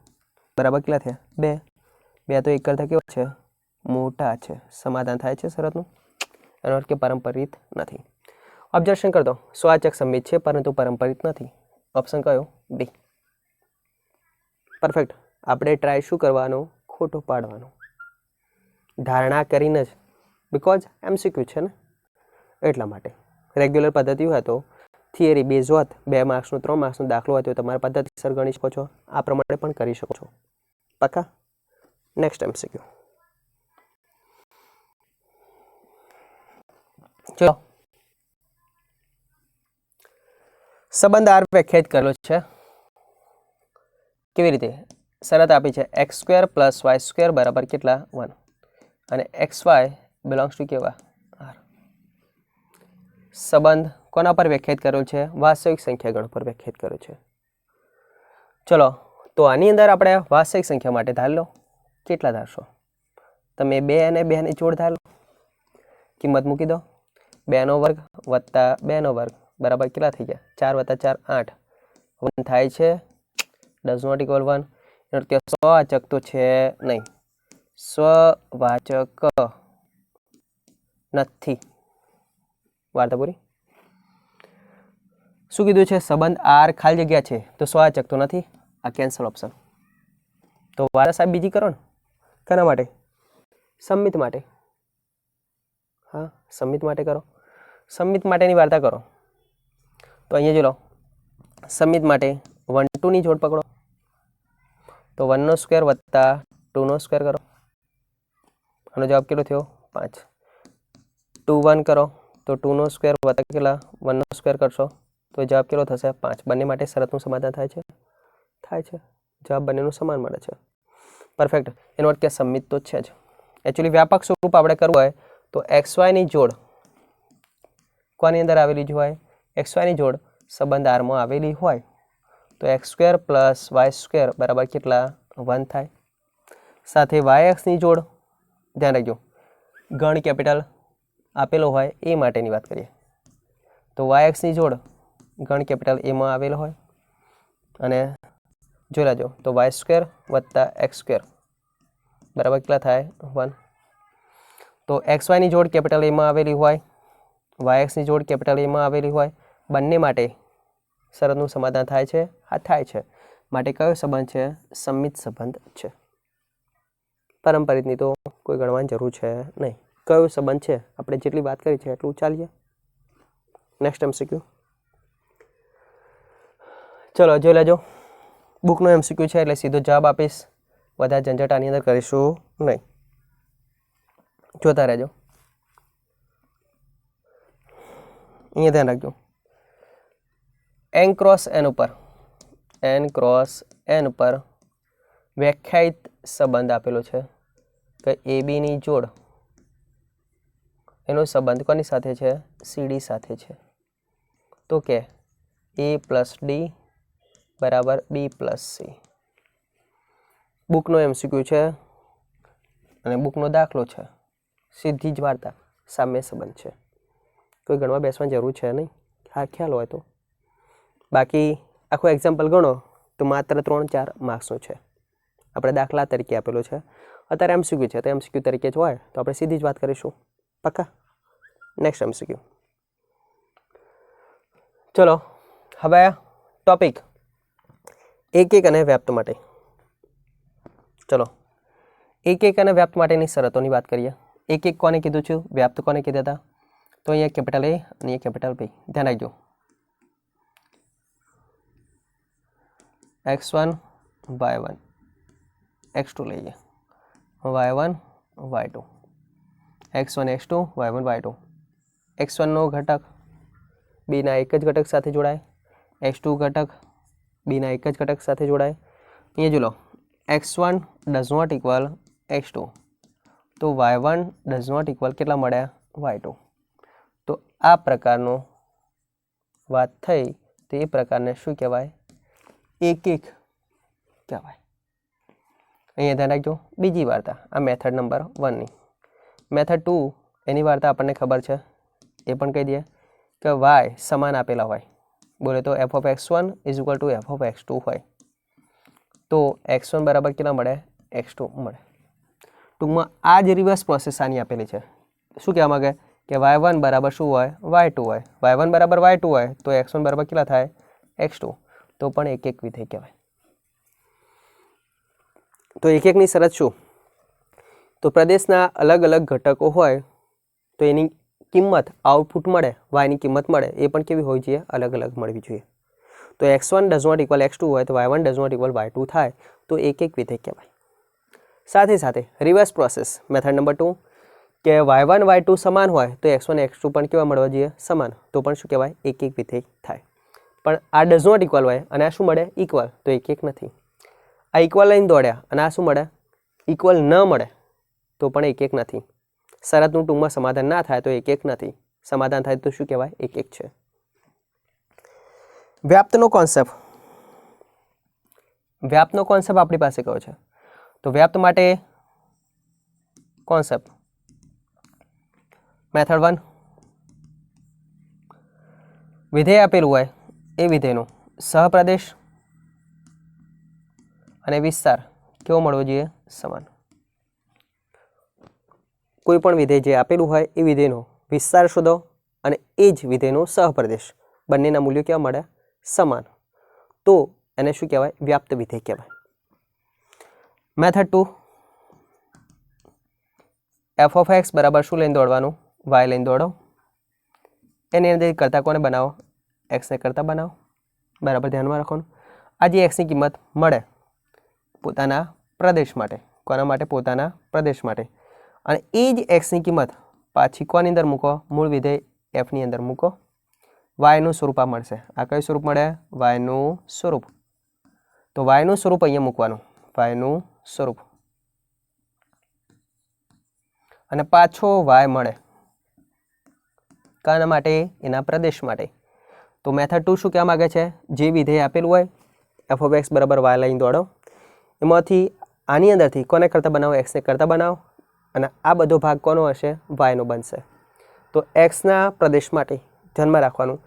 [SPEAKER 1] બરાબર કેટલા થયા? 2. 2 તો એક કરતાં કેવો છે? મોટા છે. સમાધાન થાય છે શરતનું. એનો અર્થ કે પારંપરિત નથી. ઓબ્ઝર્વેશન કરતો સ્વાચક સમમિત છે પરંતુ પારંપરિત નથી. ઓપ્શન કયો? ડી. પરફેક્ટ. આપણે ટ્રાય શું કરવાનો? ખોટો પાડવાનો. ધારણા કરીને જ, બિકોઝ MCQ છે ને, એટલા માટે. રેગ્યુલર પદ્ધતિ હોય તો થિયરી બેઝ હોત, 2 માર્ક્સનો 3 માર્ક્સનો દાખલો હોય તો તમારે પદ્ધતિસર ગણી શકો છો. આ પ્રમાણે પણ કરી શકો છો. પાકા? Next MCQ. ચલો, સંબંધ આર વ્યાખ્યાયિત કરેલો છે. કેવી રીતે? શરત આપી છે x² + y² બરાબર કેટલા? 1 અને xy બિલોંગ્સ ટુ કેવા? આર. સંબંધ કોના પર વ્યાખ્યાયિત કરેલો છે? વાસ્તવિક સંખ્યા ગણ પર વ્યાખ્યાયિત કરેલો છે. ચલો, તો આની અંદર આપણે વાસ્તવિક સંખ્યા માટે ધાર લો. કેટલા ધારશો તમે? 2 અને 2 ની જોડ ધાર લો. કિંમત મૂકી દો. 2 નો વર્ગ વત્તા 2 નો વર્ગ બરાબર કેટલા થઈ ગયા? 4 + 4 8. 1 થાય છે? Does not equal 1. એનો કે સ્વવાચક તો છે નહીં. સ્વવાચક નથી. વાર્તા પૂરી. શું કીધું છે? સંબંધ આર ખાલી જગ્યા છે તો સ્વવાચક તો નથી. આ કેન્સલ ઓપ્શન. તો વાર્તા સાહેબ બીજી કરો ને. કોના માટે? સમમિત માટે. હા, સમમિત માટે કરો. સમમિત માટેની વાર્તા કરો. તો અહીંયા જો લો, સમમિત માટે 1 2 ની જોડ પકડો તો 1² વત્તા 2² કરો. આનો જવાબ કેટલો થયો? 5. 2 1 કરો તો 2² વત્તા કેટલા? 1² કરશો તો જવાબ કેટલો થશે? 5. બંને માટે શરતનું સમાધાન થાય છે? થાય છે. જવાબ બંનેનું સમાન મળે છે. પરફેક્ટ. એનો અર્થ કે સમમિત તો છે જ. એકચ્યુઅલી વ્યાપક સ્વરૂપ આપણે કરવું હોય તો XY ની જોડ કોની અંદર આવેલી જ હોય? XY ની જોડ સંબંધ આરમાં આવેલી હોય તો x² + y² બરાબર કેટલા? 1 થાય. સાથે yx ની જોડ ધ્યાન રાખજો, ગણ કેપિટલ આપેલો હોય એ માટેની વાત કરીએ તો yx ની જોડ ગણ કેપિટલ એમાં આવેલો હોય અને જોઈ લેજો તો y² + x² બરાબર કેટલા થાય? 1. તો xy ની જોડ કેપિટલ એમાં આવેલી હોય, yx ની જોડ કેપિટલ એમાં આવેલી હોય, બંને માટે શરતનું સમાધાન થાય છે? હા, થાય છે. માટે કયો સંબંધ છે? સમમિત સંબંધ છે. પારંપરિતની તો કોઈ ગણવાની જરૂર છે નહીં. કયો સંબંધ છે? આપણે જેટલી વાત કરી છે એટલું ચાલીએ. Next MCQ. ચલો જોઈ લેજો. બુકનો MCQ છે એટલે સીધો જવાબ આપીશ. વધારે ઝંઝટ આની અંદર કરીશું નહીં. જોતા રહેજો. અહીંયા ધ્યાન રાખજો, n ક્રોસ n ઉપર વ્યાખ્યાયિત સંબંધ આપેલો છે કે AB ની જોડ એનો સંબંધ કોની સાથે છે? CD સાથે છે. તો કે A + D = B + C. બુકનો MCQ છે અને બુકનો દાખલો છે. સીધી જ વાર્તા, સામ્ય સંબંધ છે. કોઈ ગણવા બેસવાની જરૂર છે નહીં, હા ખ્યાલ હોય તો. બાકી આખું એક્ઝામ્પલ ગણો તો માત્ર 3-4 માર્ક્સનું છે. આપણે દાખલા તરીકે આપેલો છે, અત્યારે MCQ છે તો MCQ તરીકે જ હોય તો આપણે સીધી જ વાત કરીશું. પક્કા? Next MCQ. ચલો હવે ટોપિક એકક અને વ્યાપ્ત માટે. ચલો એકક અને વ્યાપ્ત માટેની શરતોની વાત કરીએ. એકક કોને કીધું છે, વ્યાપ્ત કોને કીધા હતા? તો અહીંયા કેપિટલ A અને અહીંયા કેપિટલ B. ધ્યાન રાખજો. x1 y1 x2 લઈએ, y1 y2 x1 x2 y1 y2. x1 નો ઘટક b ના એક જ ઘટક સાથે જોડાય, x2 ઘટક b ના એક જ ઘટક સાથે જોડાય. અહીંયા જો લો, x1 does not equal x2 તો y1 does not equal કેટલા મળ્યા? y2. તો આ પ્રકારનો વાત થઈ તો એ પ્રકારને શું કહેવાય? એકક કહેવાય. અહીંયા ધ્યાન રાખજો. બીજી વાર્તા, આ મેથડ નંબર 1 ની. મેથડ 2 એની વાર્તા આપણને ખબર છે, એ પણ કહી દઈએ કે y સમાન આપેલા હોય, બોલે તો f(x1) = f(x2) હોય તો x1 બરાબર કેટલા મળે? x2 મળે. ટૂંકમાં આ જ રિવર્સ પ્રોસેસ આની આપેલી છે. શું કહેવા માંગે કે y1 બરાબર શું હોય? y2 હોય. y1 બરાબર y2 હોય તો x1 બરાબર કેટલા થાય? x2. તો પણ એકક વિધેય કહેવાય. તો એકકની શરત શું? તો પ્રદેશના અલગ અલગ ઘટકો હોય તો એની કિંમત આઉટપુટ મળે, yની કિંમત મળે, એ પણ કેવી હોવી જોઈએ? અલગ અલગ મળવી જોઈએ. તો x1 does not equal x2 હોય તો y1 does not equal y2 થાય તો એકક વિધેય કહેવાય. સાથે સાથે રિવર્સ પ્રોસેસ મેથડ નંબર 2 કે y1 y2 સમાન હોય તો x1 x2 પણ કેવા મળવા જોઈએ? સમાન. તો પણ શું કહેવાય? એકક વિધેય થાય. પણ આ ડઝ નોટ ઇક્વલ હોય અને આ શું મળે? ઇક્વલ. તો એકક નથી. આ ઇક્વલ લઈને દોડ્યા અને આ શું મળે? ઇક્વલ ન મળે તો પણ એકક નથી. શરતનું ટૂંકમાં સમાધાન ના થાય તો એકક નથી, સમાધાન થાય તો શું કહેવાય? એકક છે. વ્યાપ્તનો કોન્સેપ્ટ આપણી પાસે કયો છે? તો વ્યાપ્ત માટે કોન્સેપ્ટ મેથડ 1, વિધેય આપેલું હોય એ વિધેયનો સહપ્રદેશ અને વિસ્તાર કેવો મળવો જોઈએ? સમાન. કોઈ પણ વિધેય જે આપેલું હોય એ વિધેયનો વિસ્તાર શોધો અને એ જ વિધેયનો સહપ્રદેશ, બંનેના મૂલ્યો કેવા મળે? સમાન. તો એને શું કહેવાય? વ્યાપ્ત વિધેય કહેવાય. મેથડ 2, f(x) બરાબર શું લઈને દોડવાનું? y લઈને દોડો. એની અંદર કરતા કોને બનાવો? x ને કરતા બનાવો. બરાબર ધ્યાનમાં રાખવાનું. આ જે x ની કિંમત મળે પોતાના પ્રદેશ માટે, કોના માટે? પોતાના પ્રદેશ માટે. અને એ જ x ની કિંમત પાછી કોની અંદર મૂકો? મૂળ વિધેય f ની અંદર મૂકો. yનું સ્વરૂપ આ મળશે. આ કયું સ્વરૂપ મળે? yનું સ્વરૂપ. તો yનું સ્વરૂપ અહીંયા મૂકવાનું, yનું સ્વરૂપ. અને પાછો y મળે કાના માટે? એના પ્રદેશ માટે. તો મેથડ 2 શું કહેવા માંગે છે? જે વિધેય આપેલું હોય f(x) બરાબર y લઈને દોડો, એમાંથી આની અંદરથી કોને કરતા બનાવો? x ને કરતા બનાવો અને આ બધો ભાગ કોનો હશે? yનો બનશે. તો xના પ્રદેશ માટે ધ્યાનમાં રાખવાનું,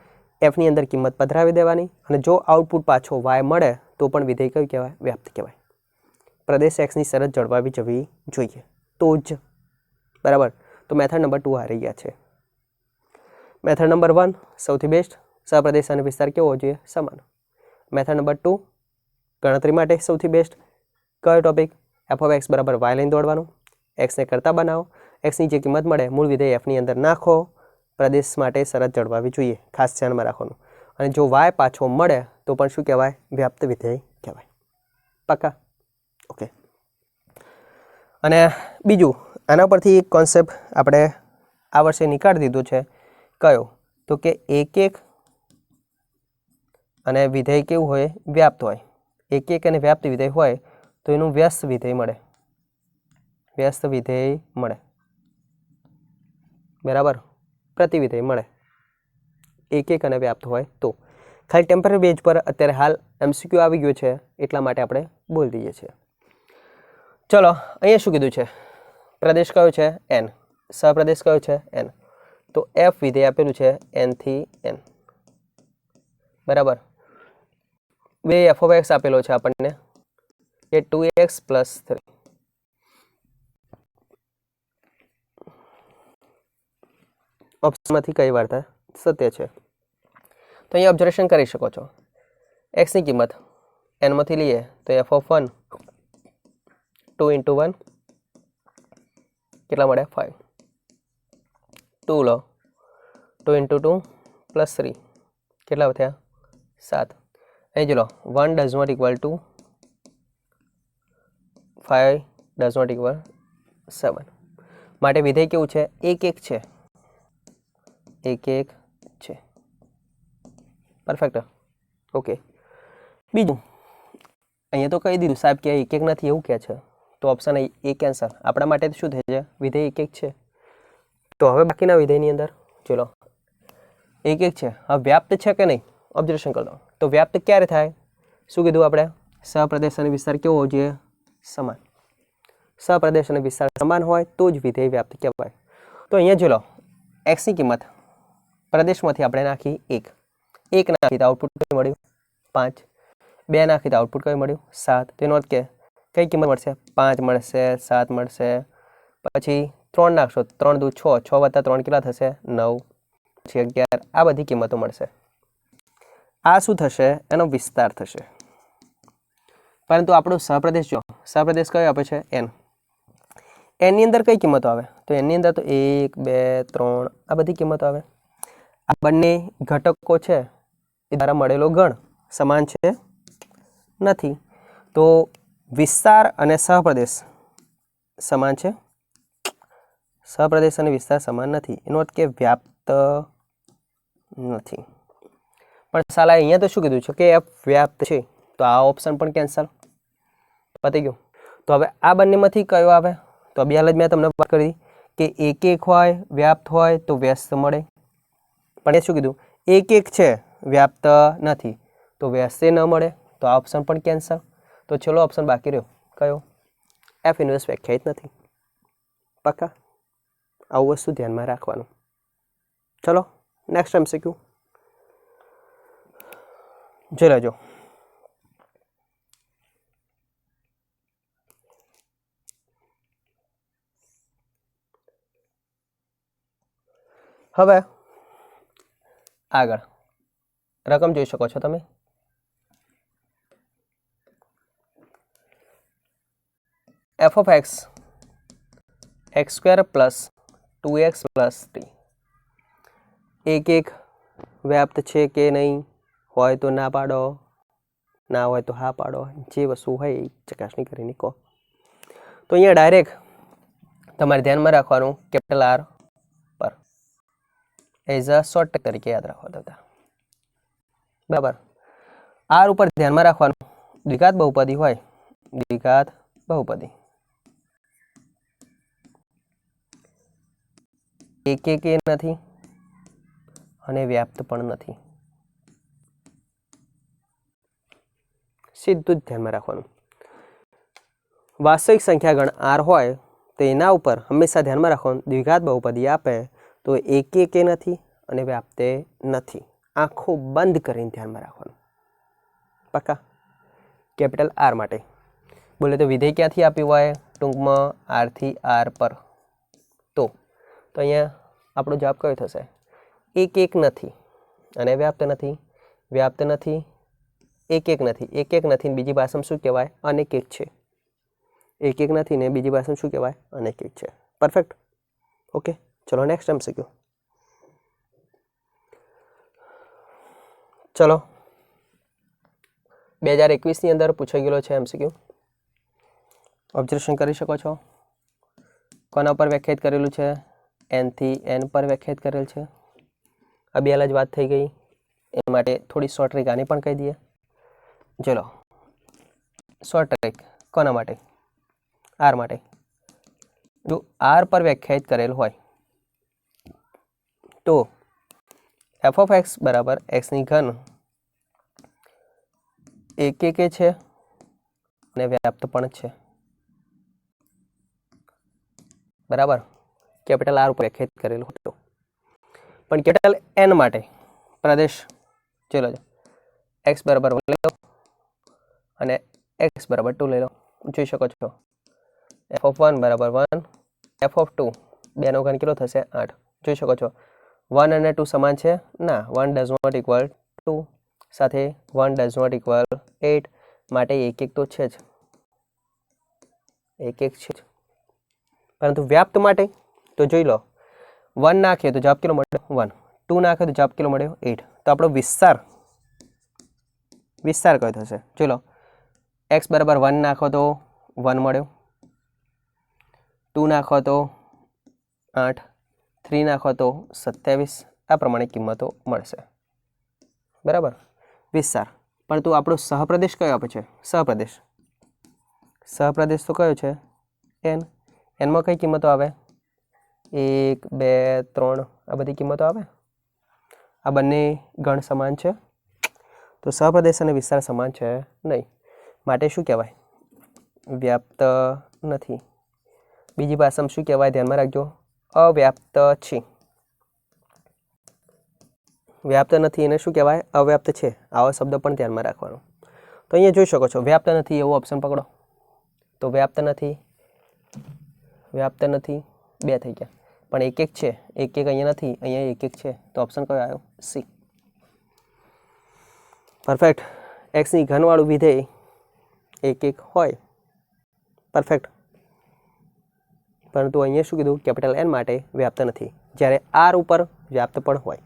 [SPEAKER 1] f ની અંદર કિંમત પધરાવી દેવાની અને જો આઉટપુટ પાછો y મળે તો પણ વિધેય કયું કહેવાય? વ્યાપ્ત કહેવાય. પ્રદેશ xની શરત જળવાવી જવી જોઈએ તો જ. બરાબર. તો મેથડ નંબર 2 હારી ગયા છે. મેથડ નંબર 1 સૌથી બેસ્ટ, સહપ્રદેશ અને વિસ્તાર કેવો હોવો જોઈએ? સમાન. મેથડ નંબર 2 ગણતરી માટે સૌથી બેસ્ટ કયો ટોપિક? f(x) બરાબર y લઈને દોડવાનું, x ને કરતા બનાવો, x ની જે કિંમત મળે મૂળ વિધેય f ની અંદર નાખો, પ્રદેશ માટે શરત જળવાવી જોઈએ, ખાસ ધ્યાનમાં રાખવાનું. અને જો y પાછો મળે તો પણ શું કહેવાય? વ્યાપ્ત વિધેય કહેવાય. પાકા? ઓકે. અને બીજું આના પરથી એક કોન્સેપ્ટ આપણે આ વર્ષે નીકાળી દીધો છે. કયો? તો કે એક એક અને વિધેય કેવું હોય? વ્યાપ્ત હોય. એક એક અને વ્યાપ્ત વિધેય હોય તો એનું વ્યસ્ત વિધેય મળે. વ્યસ્ત વિધેય મળે, બરાબર, પ્રતિવિધેય મળે. એક એક અને વ્યાપ્ત હોય તો ખાલી ટેમ્પરરી બેઝ પર અત્યારે હાલ MCQ આવી ગયો છે એટલા માટે આપણે બોલી દઈએ છીએ. ચલો, અહીંયા શું કીધું છે? પ્રદેશ કયો છે? n. સહપ્રદેશ કયો છે? n. તો f વિધેય આપેલું છે n થી n, બરાબર. બે f of x આપેલો છે આપણને કે 2x + 3. ઓપ્શનમાંથી કઈ વાર્તા સત્ય છે? તો અહીંયા ઓબ્ઝર્વેશન કરી શકો છો. x ની કિંમત n માંથી લઈએ તો f of 1 2 × 1 કેટલા મળે? 5. 2 લો, 2 × 2 + 3 કેટલા થયા? 7. અહીં જો લો, 1 does not equal to 5 does not equal 7. માટે વિધેય કેવું છે? એક એક છે. એક એક છે. પરફેક્ટ. ઓકે. બીજું અહીંયા તો કહી દીધું સાહેબ કે એક એક નથી એવું કહે છે, તો ઓપ્શન એ કેન્સલ. આપણા માટે શું થાય છે? વિધેય એક એક છે. તો હવે બાકીના વિધેયની અંદર ચલો એક એક છે. હવે વ્યાપ્ત છે કે નહીં? ઓબ્ઝર્વેશન કરી દો. તો વ્યાપ્ત ક્યારે થાય? શું કીધું આપણે? સહપ્રદેશ અને વિસ્તાર કેવો હોવો જોઈએ? સમાન. સહપ્રદેશ અને વિસ્તાર સમાન હોય તો જ વિધેય વ્યાપ્ત કહેવાય. તો અહીંયા જો લો, x ની કિંમત પ્રદેશમાંથી આપણે નાખી 1. 1 નાખી તો આઉટપુટ કઈ મળ્યું? 5. 2 નાખી તો આઉટપુટ કઈ મળ્યું? 7. તેનો અર્થ કે કઈ કિંમત મળશે? 5 મળશે, 7 મળશે. પછી 3 નાખશો, 3 દુ 6, 6 + 3 કેટલા થશે? 9, પછી 11. આ બધી કિંમતો મળશે. આ શું થશે? એનો વિસ્તાર થશે. પરંતુ આપણો સહપ્રદેશ જો, સહપ્રદેશ કયો આપે છે? n. n ની અંદર કઈ કિંમતો આવે? તો n ની અંદર તો 1, 2, 3 આ બધી કિંમતો આવે. આ બંને ઘટકો છે એ દ્વારા મળેલો ગણ સમાન છે? નથી. તો વિસ્તાર અને સહપ્રદેશ સમાન છે? સહપ્રદેશ અને વિસ્તાર સમાન નથી. એનો અર્થ કે વ્યાપ્ત નથી. પણ સાલા અહીંયા તો શું કીધું છે કે f વ્યાપ્ત છે, તો આ ઓપ્શન પણ કેન્સલ. પતી ગયું. તો હવે આ બંનેમાંથી કયો આવે? તો અભ્યાલ જ મેં તમને વાત કરી કે એક એક હોય, વ્યાપ્ત હોય તો વ્યસ્ત મળે. પણ એ શું કીધું? એક એક છે, વ્યાપ્ત નથી, તો વ્યસ્તે ન મળે. તો આ ઓપ્શન પણ કેન્સલ. તો છેલ્લો ઓપ્શન બાકી રહ્યો કયો? f ઇન્વર્સ વ્યાખ્યાયિત નથી. પાક્કા? આવું વસ્તુ ધ્યાનમાં રાખવાનું. ચલો નેક્સ્ટ MCQ જોઈ લેજો. હવે આગળ રકમ જોઈ શકો છો તમે. f of x x² + 2x + 3. એક એક વ્યાપ્ત છે કે નહીં? હોય તો ના પાડો, ના હોય તો હા પાડો. જે વસ્તુ હોય એ ચકાસણી કરીને કહો. તો અહીંયા ડાયરેક્ટ તમારે ધ્યાનમાં રાખવાનું કેપિટલ R પર એઝ અ શોર્ટકટ તરીકે યાદ રાખવા હતા. બરાબર. R ઉપર ધ્યાનમાં રાખવાનું દ્વિઘાત બહુપદી હોય, દ્વિઘાત બહુપદી એક એક એ નથી અને વ્યાપ્ત પણ નથી. સીધું જ ધ્યાનમાં રાખવાનું. વાસ્તવિક સંખ્યા ગણ R હોય તો એના ઉપર હંમેશા ધ્યાનમાં રાખવાનું દ્વિઘાત બહુપદી આપે તો એક એક એ નથી અને વ્યાપ્તે નથી. આંખો બંધ કરીને ધ્યાનમાં રાખવાનું. પાક્કા? કેપિટલ R માટે બોલે તો વિધેય ક્યાંથી આપ્યું હોય? ટૂંકમાં R થી R પર. તો અહીંયા આપણો જવાબ કયો થશે? એક એક નથી અને વ્યાપ્ત નથી. વ્યાપ્ત નથી, એક એક નથી. એક એક નથી ને બીજી ભાષામાં શું કહેવાય? અનેક એક છે. એક એક નથી ને બીજી ભાષામાં શું કહેવાય? અનેક એક છે. પરફેક્ટ. ઓકે, ચલો નેક્સ્ટ MCQ. ચલો 2021ની અંદર પૂછાઈ ગયેલો છે MCQ. ઓબ્ઝર્વેશન કરી શકો છો. કોના પર વ્યાખ્યાયિત કરેલું છે? n થી n પર વ્યાખ્યાયિત કરેલ છે. અભી હાલ જ વાત થઈ ગઈ એ માટે થોડી શોર્ટ ટ્રીક આની પણ કહી દઈએ. ચલો શોર્ટ ટ્રીક કોના માટે? આર માટે. જો આર પર વ્યાખ્યાયિત કરેલ હોય તો એફ ઓફ એક્સ બરાબર એક્સની ઘન એક એક છે અને વ્યાપ્ત પણ છે. બરાબર, કેપિટલ આર ઉપર વ્યાખ્યાયિત કરેલું હતું. પણ કેપિટલ એન માટે પ્રદેશ ચલો એક્સ બરાબર 1 લઈ લો અને એક્સ બરાબર 2 લઈ લો. જોઈ શકો છો એફ ઓફ 1 બરાબર 1, એફ ઓફ 2 બેનો ઘન કેટલો થશે 8. જોઈ શકો છો 1 અને 2 સમાન છે ના, 1 ડઝ નોટ ઇક્વલ 2 સાથે 1 ડઝ નોટ ઇક્વલ 8 માટે એક એક તો છે જ, એક એક છે જ. પરંતુ વ્યાપ્ત માટે તો જોઈ લો 1 નાખીએ તો જવાબ કેટલો મળ્યો 1, 2 નાખીએ તો જવાબ કેટલો મળ્યો 8. તો આપણો વિસ્તાર કયો થશે? જોઈ લો એક્સ બરાબર 1 નાખો તો 1 મળ્યો, 2 નાખો તો 8, 3 નાખો તો 27. આ પ્રમાણે કિંમતો મળશે. બરાબર, વિસ્તાર. પરંતુ આપણો સહપ્રદેશ કયો આપે છે? સહપ્રદેશ તો કયો છે? એન. એનમાં કઈ કિંમતો આવે? 1, 2, 3 આ બધી કિંમતો આવે. આ બંને ગણ સમાન છે તો સહપ્રદેશ અને વિસ્તાર સમાન છે નહીં, માટે શું કહેવાય? વ્યાપ્ત નથી. બીજી ભાષામાં શું કહેવાય? ધ્યાનમાં રાખજો, અવ્યાપ્ત છે. વ્યાપ્ત નથી એને શું કહેવાય? અવ્યાપ્ત છે. આવો શબ્દ પણ ધ્યાનમાં રાખવાનો. તો અહીંયા જોઈ શકો છો વ્યાપ્ત નથી એવો ઓપ્શન પકડો તો વ્યાપ્ત નથી 2 થઈ ગયા. પણ એક એક છે, એક એક અહીંયા નથી, અહીંયા એક એક છે તો ઓપ્શન કયો આવ્યો? સી. પરફેક્ટ. એક્સની ઘનવાળું વિધેય એક એક હોય. પરફેક્ટ. પરંતુ અહીંયા શું કીધું? કેપિટલ એન માટે વ્યાપ્ત નથી, જ્યારે આર ઉપર વ્યાપ્ત પણ હોય.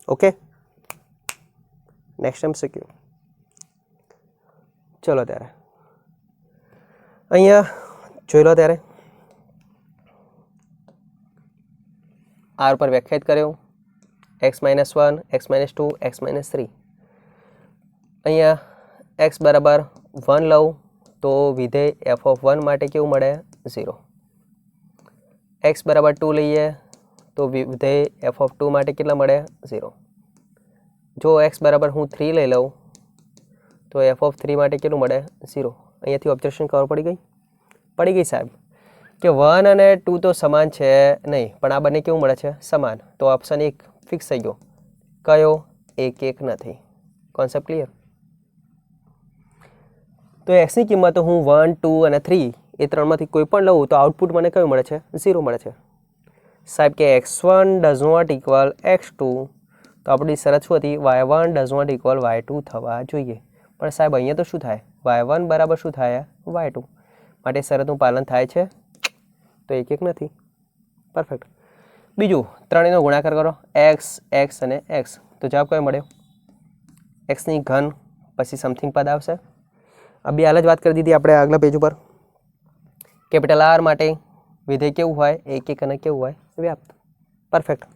[SPEAKER 1] Okay, next MCQ. ચલો ત્યારે અહીંયા જોઈ લો ત્યારે આર પર વ્યાખ્યાયિત કર્યો x - 1, x - 2, x - 3. અહીંયા x બરાબર 1 લઉં તો વિધેય એફ ઓફ 1 માટે કેવું મળે? 0. x બરાબર 2 લઈએ તો વિધેય એફ ઓફ 2 માટે કેટલા મળે? 0. જો x બરાબર હું 3 લઈ લઉં તો એફ ઓફ 3 માટે કેટલું મળે? 0. અહીંયાથી ઓબ્ઝર્વેશન ખબર પડી ગઈ સાહેબ કે 1 અને 2 તો સમાન છે નહીં, પણ આ બંને કેવું મળે છે? સમાન. તો ઓપ્શન 1 ફિક્સ થઈ ગયો. કયો? 1 1 નથી. Concept clear? તો એક્સની કિંમત હું 1, 2 અને 3 એ ત્રણમાંથી કોઈ પણ લઉં તો આઉટપુટ મને કયું મળે છે? 0 મળે છે. સાહેબ કે x1 does not equal x2 તો આપણી શરત શું હતી? y1 does not equal y2 થવા જોઈએ. પણ સાહેબ અહીંયા તો શું થાય? y1 બરાબર શું થાય? y2. માટે શરતનું પાલન થાય છે તો 1 1 નથી. પરફેક્ટ. બીજું, ત્રણેયનો ગુણાકાર કરો x, x અને x તો જવાબ કયો મળ્યો? એક્સની ઘન પછી સમથિંગ પદ આવશે. અભી હાલ જ વાત કરી દીધી આપણે આગલા પેજ ઉપર. કેપિટલ આર માટે વિધેય કેવું હોય? 1 1 અને કેવું હોય? વ્યાપ્ત. પરફેક્ટ.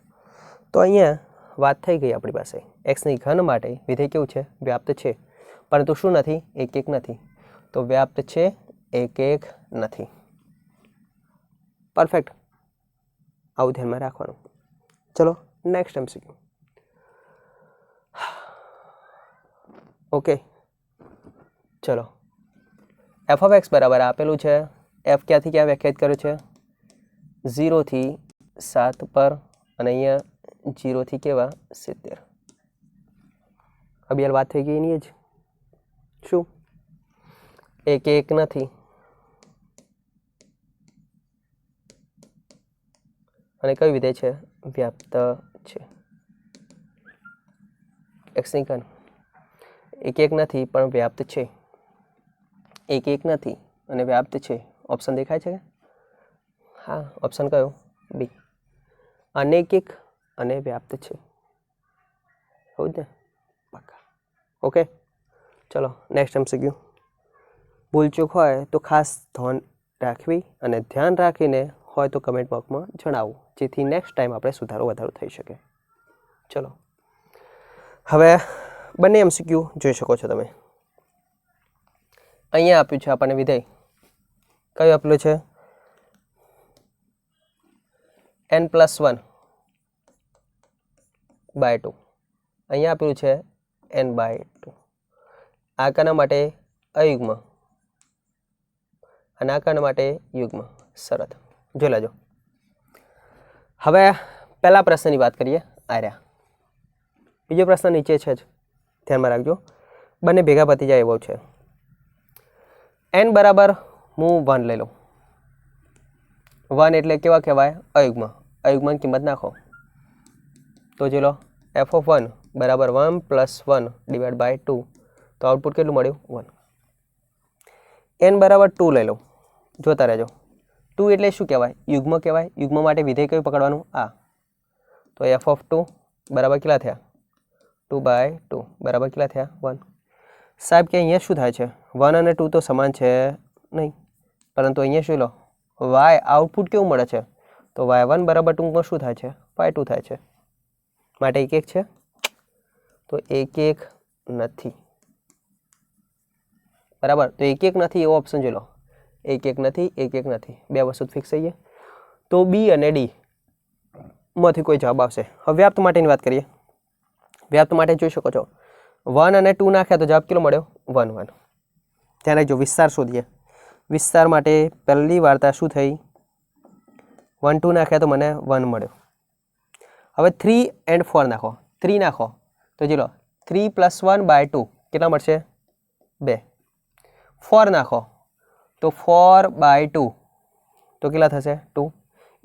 [SPEAKER 1] તો અહીંયા વાત થઈ ગઈ આપણી પાસે એક્સની ઘન માટે વિધેય કેવું છે? વ્યાપ્ત છે. પરંતુ શું નથી? 1 1 નથી. તો વ્યાપ્ત છે, 1 1 નથી. પરફેક્ટ. આવું ધ્યાનમાં રાખવાનું. ચલો નેક્સ્ટ MCQ. ઓકે, ચલો એફ ઓફ એક્સ બરાબર આપેલું છે. એફ ક્યાંથી ક્યાં વ્યાખ્યાયિત કર્યું છે? 0 થી 7 પર અને અહીંયા 0 થી કેવા? 70. અભી વાત થઈ ગઈ એની જ. શું? 1 1 નથી અને કયું વિધેય છે? વ્યાપ્ત છે. એક્સની ઘન 1 1 નથી પણ વ્યાપ્ત છે. 1 1 નથી અને વ્યાપ્ત છે. ઓપ્શન દેખાય છે? હા, ઓપ્શન કયો? બી. અનેક 1 અને વ્યાપ્ત છે. હોવું જ ને? પાક્કા. ઓકે, ચલો નેક્સ્ટ MCQ. ભૂલચૂક હોય તો ખાસ ધ્યાન રાખવી અને ધ્યાન રાખીને હોય તો કમેન્ટ બોક્સમાં જણાવવું, જેથી નેક્સ્ટ ટાઈમ આપણે સુધારો વધારો થઈ શકે. ચલો હવે બંને MCQ જોઈ શકો છો તમે. અહીંયા આપ્યું છે આપણને વિધેય, કયું આપેલું છે? n+1/2. અહીંયા આપેલું છે n/2. આકારના માટે અયુગ્મ અને આકારના માટે યુગ્મ. શરત જોઈ લેજો. હવે પહેલા પ્રશ્નની વાત કરીએ. આર્યા બીજો પ્રશ્ન નીચે છે જ, ધ્યાનમાં રાખજો, બંને ભેગા પતી જાય એવો છે. n બરાબર હું 1 લઈ લઉં. 1 એટલે કેવા કહેવાય? અયુગ્મ. અયુગ્મની કિંમત નાખો તો જો લો f(1) બરાબર 1 + 1/2. તો આઉટપુટ કેટલું મળ્યું? 1. n બરાબર 2 લઈ લઉં. જોતા રહેજો. 2 એટલે શું કહેવાય? યુગ્મ કહેવાય. યુગ્મ માટે વિધેય કયું પકડવાનું? આ. તો f(2) બરાબર કેટલા થયા? 2/2 બરાબર કેટલા થયા? 1. સાહેબ કે અહીંયા શું થાય છે? 1 અને 2 તો સમાન છે નહીં, પરંતુ અહીંયા શું લો? y આઉટપુટ કેવું મળે છે? તો y1 બરાબર 2 શું થાય છે? y2 થાય છે. માટે 1 1 છે, તો 1 1 નથી. બરાબર, તો 1 1 નથી એવો ઓપ્શન જોઈ લો. 1 1 નથી, 1 1 નથી, બે વસ્તુ ફિક્સ થઈ ગઈ. તો બી અને ડી માંથી કોઈ જવાબ આવશે. હવે વ્યાપ્ત માટેની વાત કરીએ. વ્યાપ્ત માટે જોઈ શકો છો 1 અને 2 નાખ્યા તો જવાબ કેટલો મળ્યો? 1 1. ત્યાં જો વિસ્તાર શોધીએ. વિસ્તાર માટે પહેલી વાર્તા શું થઈ? 1 2 નાખ્યા તો મને 1 મળ્યો. હવે 3 and 4 નાખો. 3 નાખો તો જો લો 3 + 1/2 કેટલા મળશે? 2. 4 નાખો તો 4/2 તો કેટલા થશે? 2.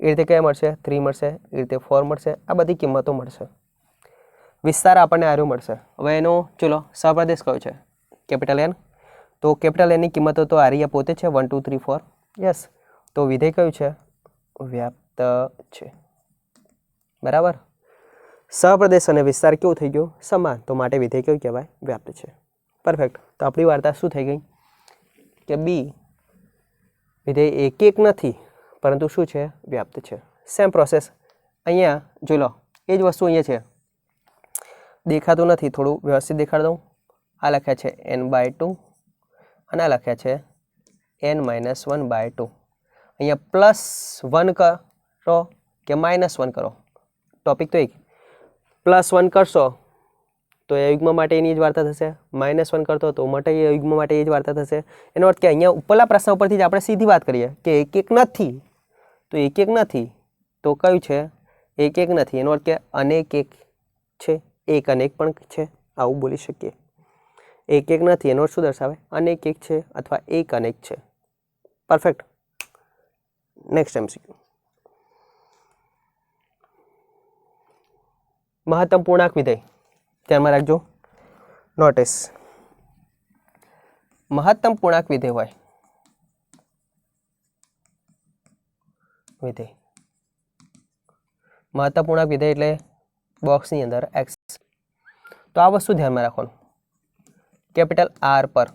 [SPEAKER 1] એ રીતે કયા મળશે? 3 મળશે, એ રીતે 4 મળશે. આ બધી કિંમતો મળશે. વિસ્તાર આપણને આર્યો મળશે. હવે એનો ચલો સહપ્રદેશ કયો છે? Capital N. તો કેપિટલ Nની કિંમતો તો આર્યા પોતે છે 1 2 3 4. યસ. તો વિધેય કયું છે? વ્યાપ્ત છે. બરાબર. સહપ્રદેશ અને વિસ્તાર કેવું થઈ ગયો? સમાન. તો માટે વિધેય કયું કહેવાય? વ્યાપ્ત છે. પરફેક્ટ. તો આપણી વાર્તા શું થઈ ગઈ કે બી વિધેય 1 1 નથી, પરંતુ શું છે? વ્યાપ્ત છે. સેમ પ્રોસેસ અહીંયા જોઈ લો. એ જ વસ્તુ અહીંયા છે. દેખાતું નથી, થોડું વ્યવસ્થિત દેખાડી દઉં. આ લખ્યા છે n/2 અને આ લખ્યા છે n-1/2. અહીંયા +1 કરો કે -1 કરો, ટોપિક તો એક. +1 કરશો તો એ યુગ્મ માટે એની જ વાર્તા થશે. -1 કરતો તો માટે એ યુગ્મ માટે એ જ વાર્તા થશે. એનો અર્થ કે અહીંયા ઉપરના પ્રશ્ન ઉપરથી જ આપણે સીધી વાત કરીએ કે 1 1 નથી, તો 1 1 નથી તો કયું છે? 1 1 નથી. એનો અર્થ કે અનેક 1 છે, એક અનેક પણ છે, આવું બોલી શકીએ. 1 1 નથી એનો શું દર્શાવે? અનેક 1 છે અથવા એક અનેક છે. પરફેક્ટ. Next MCQ. મહત્તમ પૂર્ણાંક વિધેય ધ્યાનમાં રાખજો. નોટિસ. મહત્તમ પૂર્ણાંક વિધેય હોય વિધેય મહત્તમ પૂર્ણાંક વિધેય એટલે બોક્સની અંદર x. તો આ વસ્તુ ધ્યાનમાં રાખવાનું. કેપિટલ R પર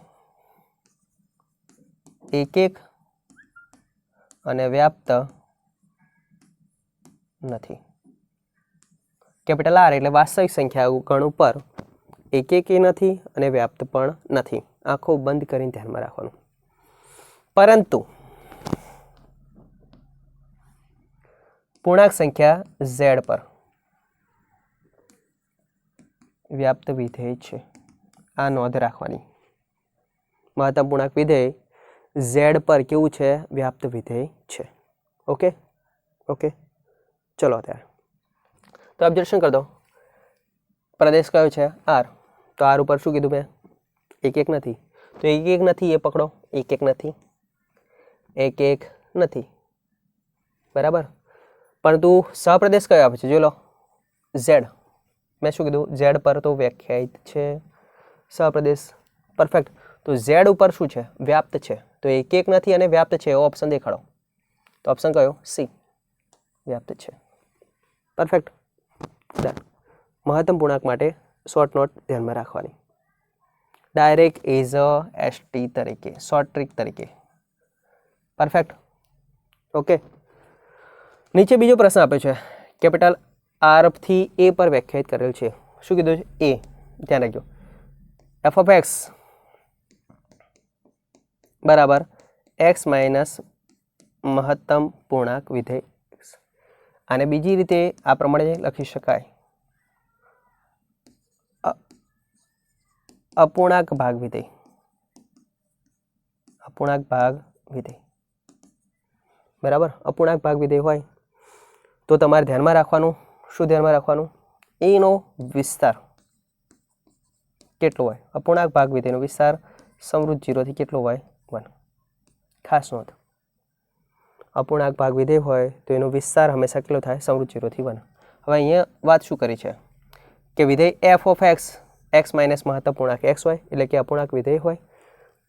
[SPEAKER 1] 1 1 અને વ્યાપ્ત નથી. કેપિટલ R એટલે વાસ્તવિક સંખ્યા ગણ ઉપર 1 1 એ નથી અને વ્યાપ્ત પણ નથી. આંખો બંધ કરીને ધ્યાનમાં રાખવાનું. પરંતુ પૂર્ણાંક સંખ્યા z પર વ્યાપ્ત વિધેય છે. આ નોંધ રાખવાની. મહત્તમ પૂર્ણાંક વિધેય z પર કેવું છે? વ્યાપ્ત વિધેય છે. Okay okay. ચલો અત્યારે તો ઓબ્ઝર્વેશન કરી દો. પ્રદેશ કયો છે? R. તો R ઉપર શું કીધું મેં? 1 1 નથી. તો 1 1 નથી એ પકડો. 1 1 નથી, 1 1 નથી. બરાબર. પરંતુ સહપ્રદેશ કયો આપે છે? જોઈ લો Z. મેં શું કીધું? Z પર તો વ્યાખ્યાયિત છે સહપ્રદેશ. પરફેક્ટ. તો Z ઉપર શું છે? વ્યાપ્ત છે. તો 1 1 નથી અને વ્યાપ્ત છે એવો ઓપ્શન દેખાડો. તો ઓપ્શન કયો? C. વ્યાપ્ત છે. પરફેક્ટ. ડન. મહત્તમ પૂર્ણાંક માટે શોર્ટ નોટ ધ્યાનમાં રાખવાની. ડાયરેક્ટ એઝ અ ST તરીકે, શોર્ટ ટ્રીક તરીકે. પરફેક્ટ. ઓકે. નીચે બીજો પ્રશ્ન આપ્યો છે. કેપિટલ આર થી એ પર વ્યાખ્યાયિત કરેલ છે. શું કીધું છે? એ. ધ્યાન રાખજો. એફ ઓફ એક્સ બરાબર એક્સ માઇનસ મહત્તમ પૂર્ણાંક વિધેય એક્સ. અને બીજી રીતે આ પ્રમાણે લખી શકાય, અપૂર્ણાંક ભાગ વિધેય. અપૂર્ણાંક ભાગ વિધેય બરાબર. અપૂર્ણાંક ભાગ વિધેય હોય તો તમારે ધ્યાનમાં રાખવાનું, શું ધ્યાનમાં રાખવાનું? એનો વિસ્તાર કેટલો હોય? અપૂર્ણાંક ભાગ વિધેયનો વિસ્તાર સમૃદ્ધ 0 થી કેટલો હોય? 1. ખાસ નોંધ, અપૂર્ણાંક ભાગ વિધેય હોય તો એનો વિસ્તાર હંમેશા કેટલો થાય? સમૃદ્ધ 0 થી 1. હવે અહીંયા વાત શું કરી છે કે વિધેય F of x x minus મહત્તમ પૂર્ણાંક એક્સ હોય, એટલે કે અપૂર્ણાંક વિધેય હોય.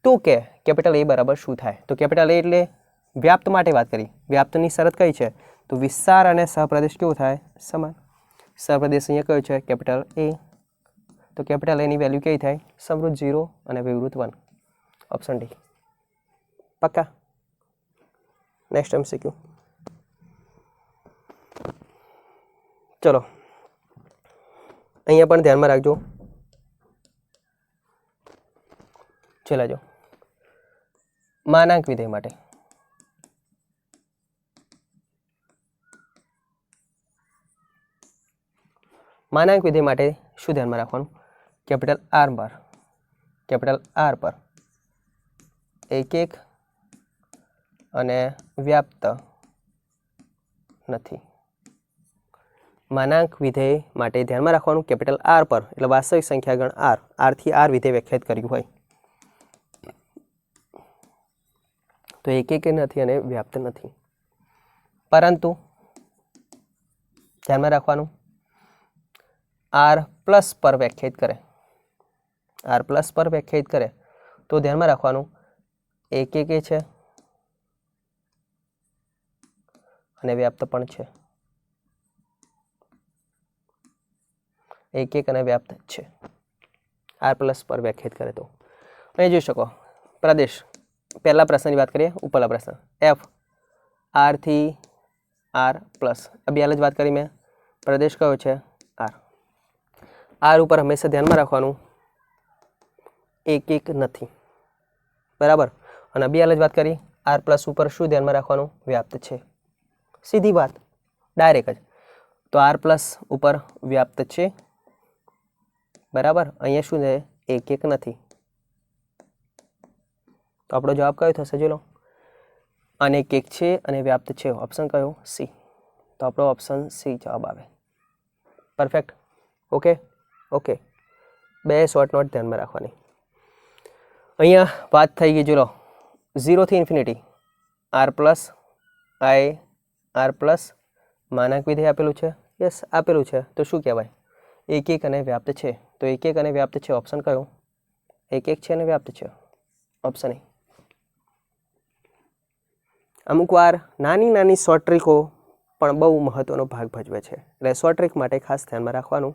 [SPEAKER 1] તો કે કેપિટલ એ બરાબર શું થાય? તો કેપિટલ એ એટલે વ્યાપ્ત માટે વાત કરી. વ્યાપ્તની શરત કઈ છે? તો વિસ્તાર અને સહપ્રદેશ કેવું થાય? સમાન. સહપ્રદેશ અહીંયા કયો છે? Capital A. તો કેપિટલ એની વેલ્યુ કેવી થાય? સમૃદ્ધ 0 અને વિવૃત 1. Option D. પક્કા? Next MCQ. ચલો અહીંયા પણ ધ્યાનમાં રાખજો. ચલા જો માનાંક વિધેય માટે શું ધ્યાનમાં રાખવાનું? કેપિટલ આર પર એક અને વ્યાપ્ત નથી. માનાંક વિધેય માટે ધ્યાનમાં રાખવાનું કેપિટલ આર પર એટલે વાસ્તવિક સંખ્યા ગણ આર થી આર વિધેય વ્યાખ્યાયિત કર્યું હોય તો એક નથી અને વ્યાપ્ત નથી. પરંતુ ધ્યાનમાં રાખવાનું આર પ્લસ પર વ્યાખ્યાયિત કરે તો ધ્યાનમાં રાખવાનું એક છે અને વ્યાપ્ત પણ છે. એક અને વ્યાપ્ત છે. આર પ્લસ પર વ્યાખ્યાયિત કરે તો અહીં જોઈ શકો પ્રદેશ. પહેલા પ્રશ્નની વાત કરીએ, ઉપરલા પ્રશ્ન. એફ આર થી આર પ્લસ અભી હાલ જ વાત કરી મેં. પ્રદેશ કયો છે? આર. આર ઉપર હંમેશા ધ્યાનમાં રાખવાનું એક નથી. બરાબર. અને અભી હાલ જ વાત કરી આર પ્લસ ઉપર શું ધ્યાનમાં રાખવાનું? વ્યાપ્ત છે. સીધી વાત, ડાયરેક્ટ જ. તો આર પ્લસ ઉપર વ્યાપ્ત છે. બરાબર. અહીંયા શું છે? એક નથી. તો આપણો જવાબ કયો થશે? જોઈ લો. અને એક છે અને વ્યાપ્ત છે. ઓપ્શન કયો? સી. તો આપણો ઓપ્શન સી જવાબ આવે. પરફેક્ટ. ઓકે. 2 શોર્ટ નોટ ધ્યાનમાં રાખવાની. અહીંયા વાત થઈ ગઈ. જોઈ લો 0 થી ઇન્ફિનિટી આર પ્લસ માનાંક વિધેય આપેલું છે. યસ આપેલું છે. તો શું કહેવાય? એક અને વ્યાપ્ત છે. તો એક અને વ્યાપ્ત છે. ઓપ્શન કયો? એક છે અને વ્યાપ્ત છે. Option A. અમુક વાર નાની શોર્ટ ટ્રીકો પણ બહુ મહત્વનો ભાગ ભજવે છે. એટલે શોર્ટ ટ્રીક માટે ખાસ ધ્યાનમાં રાખવાનું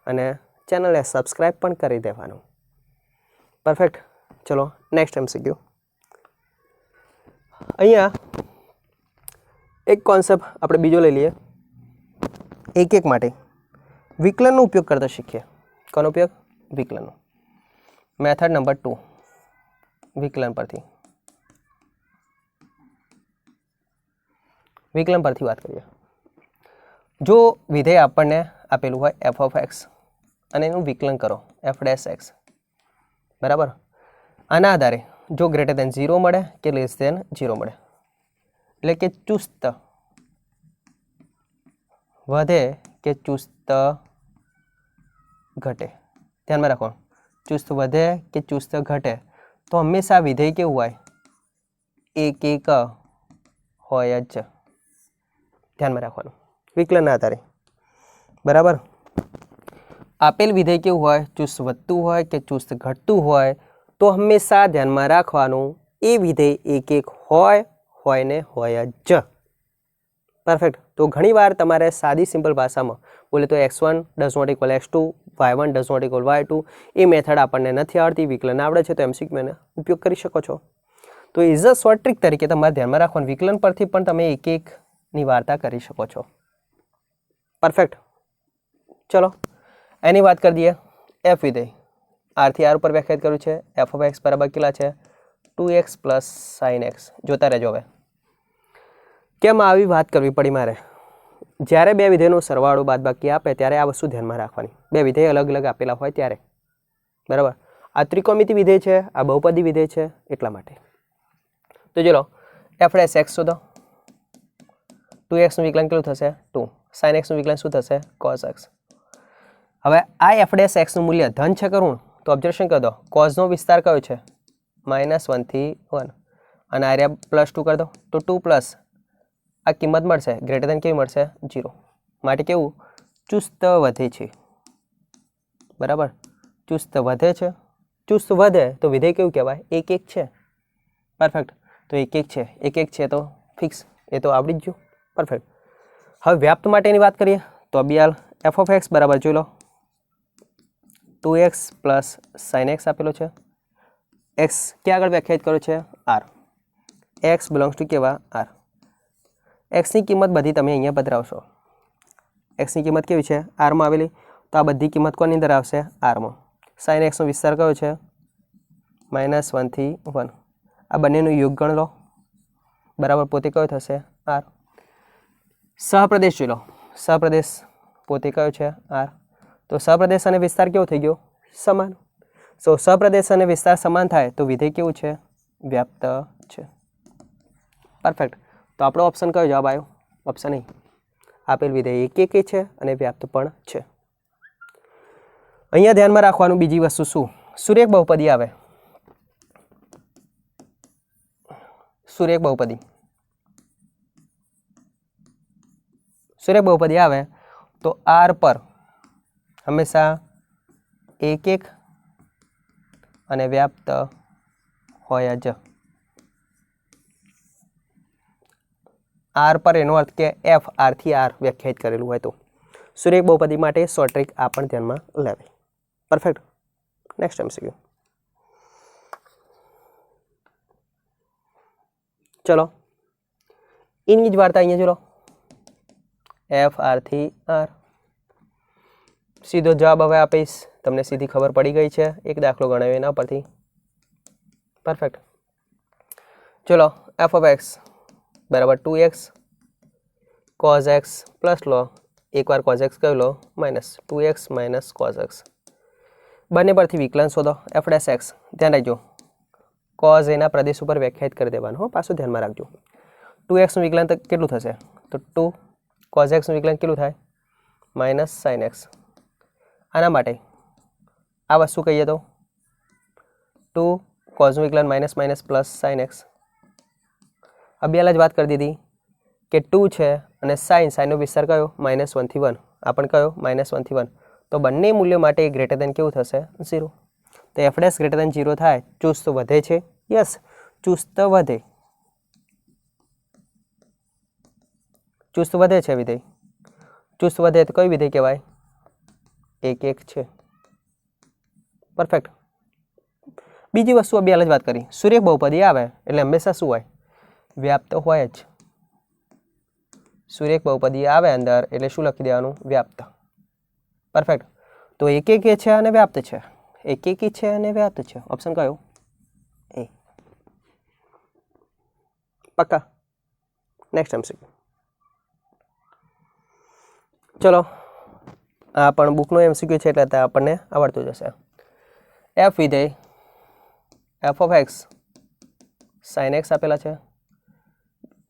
[SPEAKER 1] અને ચેનલને સબસ્ક્રાઈબ પણ કરી દેવાનું. પરફેક્ટ. ચલો નેક્સ્ટ MCQ. અહીંયા એક કોન્સેપ્ટ આપણે બીજો લઈ લઈએ. એક માટે વિકલનનો ઉપયોગ કરતા શીખીએ. કોનો ઉપયોગ? વિકલનનો. મેથડ નંબર 2 વિકલન પરથી વાત કરીએ. જો વિધેય આપણને આપેલું હોય એફ ઓફ એક્સ અને એનું વિકલન કરો એફ ડેશ એક્સ. બરાબર. આના આધારે જો ગ્રેટર દેન 0 મળે કે લેસ દેન 0 મળે, એટલે કે ચુસ્ત વધે કે ચુસ્ત ઘટે. ધ્યાનમાં રાખવાનું ચુસ્ત વધે કે ચુસ્ત ઘટે તો હંમેશા વિધેય કેવું હોય? એક હોય જ. ધ્યાનમાં રાખવાનું વિકલનના આધારે. બરાબર. આપેલ વિધેય કેવું હોય? ચુસ્ત વધતું હોય કે ચુસ્ત ઘટતું હોય તો હંમેશા ધ્યાનમાં રાખવાનું એ વિધેય એક હોય ને હોય જ. પરફેક્ટ. તો ઘણીવાર તમારે સાદી સિમ્પલ ભાષામાં બોલે તો x1 does not equal x2, y1 does not equal y2 A method આપણને નથી આવડતી, વિકલન આવડે છે તો MCQ એનો ઉપયોગ કરી શકો છો. તો ઇઝ અ શોર્ટ ટ્રીક તરીકે તમારે ધ્યાનમાં રાખવાનું વિકલન પરથી પણ તમે એકની વાર્તા કરી શકો છો. પરફેક્ટ. ચલો એની વાત કરી દઈએ. એફ વિધેય આરથી આર ઉપર વ્યાખ્યાયિત કર્યું છે. એફ ઓફ એક્સ બરાબર કેટલા છે? 2x plus sine x. જોતા રહેજો. હવે કેમ આવી વાત કરવી પડી મારે? જ્યારે બે વિધેયનો સરવાળો બાદબાકી આપે ત્યારે આ વસ્તુ ધ્યાનમાં રાખવાની. બે વિધેય અલગ અલગ આપેલા હોય ત્યારે, બરાબર. આ ત્રિકોણમિતિ વિધેય છે, આ બહુપદી વિધેય છે, એટલા માટે. તો ચલો એફ ડેશ એક્સ શોધો. 2x નું વિકલન કેટલું થશે? 2. સાઇન એક્સનું વિકલન શું થશે? Cos x. હવે આ એફ ડેશ એક્સનું મૂલ્ય ધન છે કરું તો ઓબ્ઝર્વેશન કરી દો. કોઝનો વિસ્તાર કયો છે? -1 થી 1 અને આ +2 કરી દો તો 2 પ્લસ આ કિંમત મળશે ગ્રેટર દેન કેવી મળશે? 0. માટે કેવું? ચુસ્ત વધે છે, બરાબર. ચુસ્ત વધે છે. ચુસ્ત વધે તો વિધેય કેવું કહેવાય? 1 1 છે. પરફેક્ટ. તો 1 1 છે. 1 1 છે તો ફિક્સ, એ તો આવડી જ ગયું. પરફેક્ટ. હવે વ્યાપ્ત માટેની વાત કરીએ તો બી એફ ઓફ એક્સ બરાબર જોઈ લો 2x પ્લસ સાઇન એક્સ આપેલો છે. એક્સ ક્યાં આગળ વ્યાખ્યાયિત કર્યો છે? આર. એક્સ બિલોંગ્સ ટુ કેવા? આર. એક્સની કિંમત બધી તમે અહીંયા પધરાવશો. એક્સની કિંમત કેવી છે? આરમાં આવેલી. તો આ બધી કિંમત કોની અંદર આવશે? આરમાં. સાઇન એક્સનો વિસ્તાર કયો છે? -1 થી 1. આ બંનેનું યોગ ગણ લો, બરાબર. પોતે કયો થશે? આર. સહપ્રદેશ જોઈ લો. સહપ્રદેશ પોતે કયો છે? આર. તો સહપ્રદેશ અને વિસ્તાર કેવો થઈ ગયો? સમાન. સો સહપ્રદેશ અને વિસ્તાર સમાન થાય તો વિધેય કેવું છે? વ્યાપ્ત છે. પરફેક્ટ. તો આપણો ઓપ્શન કયો જવાબ આવ્યો? Option A. આપેલ વિધેય 1 1 છે અને વ્યાપ્ત પણ છે. અહીંયા ધ્યાનમાં રાખવાનું બીજી વસ્તુ શું? સુરેખ બહુપદી આવે. સુરેખ બહુપદી. સુરેખ બહુપદી આવે તો આર પર હંમેશા 1 1 અને વ્યાપ્ત હોય જ. આર પર એનો અર્થ કે એફ આરથી આર વ્યાખ્યાયિત કરેલું હોય તો. સુરેખ બહુપદી માટે શોર્ટ ટ્રિક આ પણ ધ્યાનમાં લેવાય. પરફેક્ટ. Next MCQ. ચલો એની જ વાર્તા અહીંયા જોલો. એફ આરથી આર. સીધો જવાબ હવે આપીશ. તમને સીધી ખબર પડી ગઈ છે. એક દાખલો ગણાવ્યો એના પરથી. પરફેક્ટ. ચલો એફ ઓફ એક્સ બરાબર 2x cos x પ્લસ લો. એકવાર cos x કયો લો? -2x minus cos x. બંને પરથી વિકલન શોધો. F dash x. ધ્યાન રાખજો, cos એના પ્રદેશ ઉપર વ્યાખ્યાયિત કરી દેવાનું. હો, પાછું ધ્યાનમાં રાખજો. 2x નું વિકલન કેટલું થશે? તો 2 cos x નું વિકલન કેટલું થાય? -sin x. આના માટે આ વસ્તુ કહીએ તો 2 cos નું વિકલન માઇનસ પ્લસ sin x. અભ્યાલ જ વાત કરી દીધી કે 2 છે અને સાઇનનો વિસ્તાર કયો? -1 થી 1. આ પણ કયો? -1 થી 1. તો બંને મૂલ્યો માટે ગ્રેટર દેન કેવું થશે? 0. તો એફ ડેશ ગ્રેટર દેન 0 થાય. ચુસ્ત વધે છે. યસ, ચુસ્ત વધે. ચુસ્ત વધે છે વિધેય. ચુસ્ત વધે તો કયું વિધેય કહેવાય? 1 1 છે. પરફેક્ટ. બીજી વસ્તુ અભ્યાલ જ વાત કરી. સુરેખ બહુપદી આવે એટલે હંમેશા શું હોય? વ્યાપ્ત હોય જ. સુરેખ બહુપદી આવે અંદર એટલે શું લખી દેવાનું? વ્યાપ્ત. પરફેક્ટ. તો 1 1 છે અને વ્યાપ્ત છે. 1 1 છે અને વ્યાપ્ત છે. ઓપ્શન કયો? એ. પક્કા. Next MCQ. ચલો આ પણ બુકનો MCQ છે એટલે આપણને આવડતું જશે. એફ વિધેય F of X sine X આપેલા છે.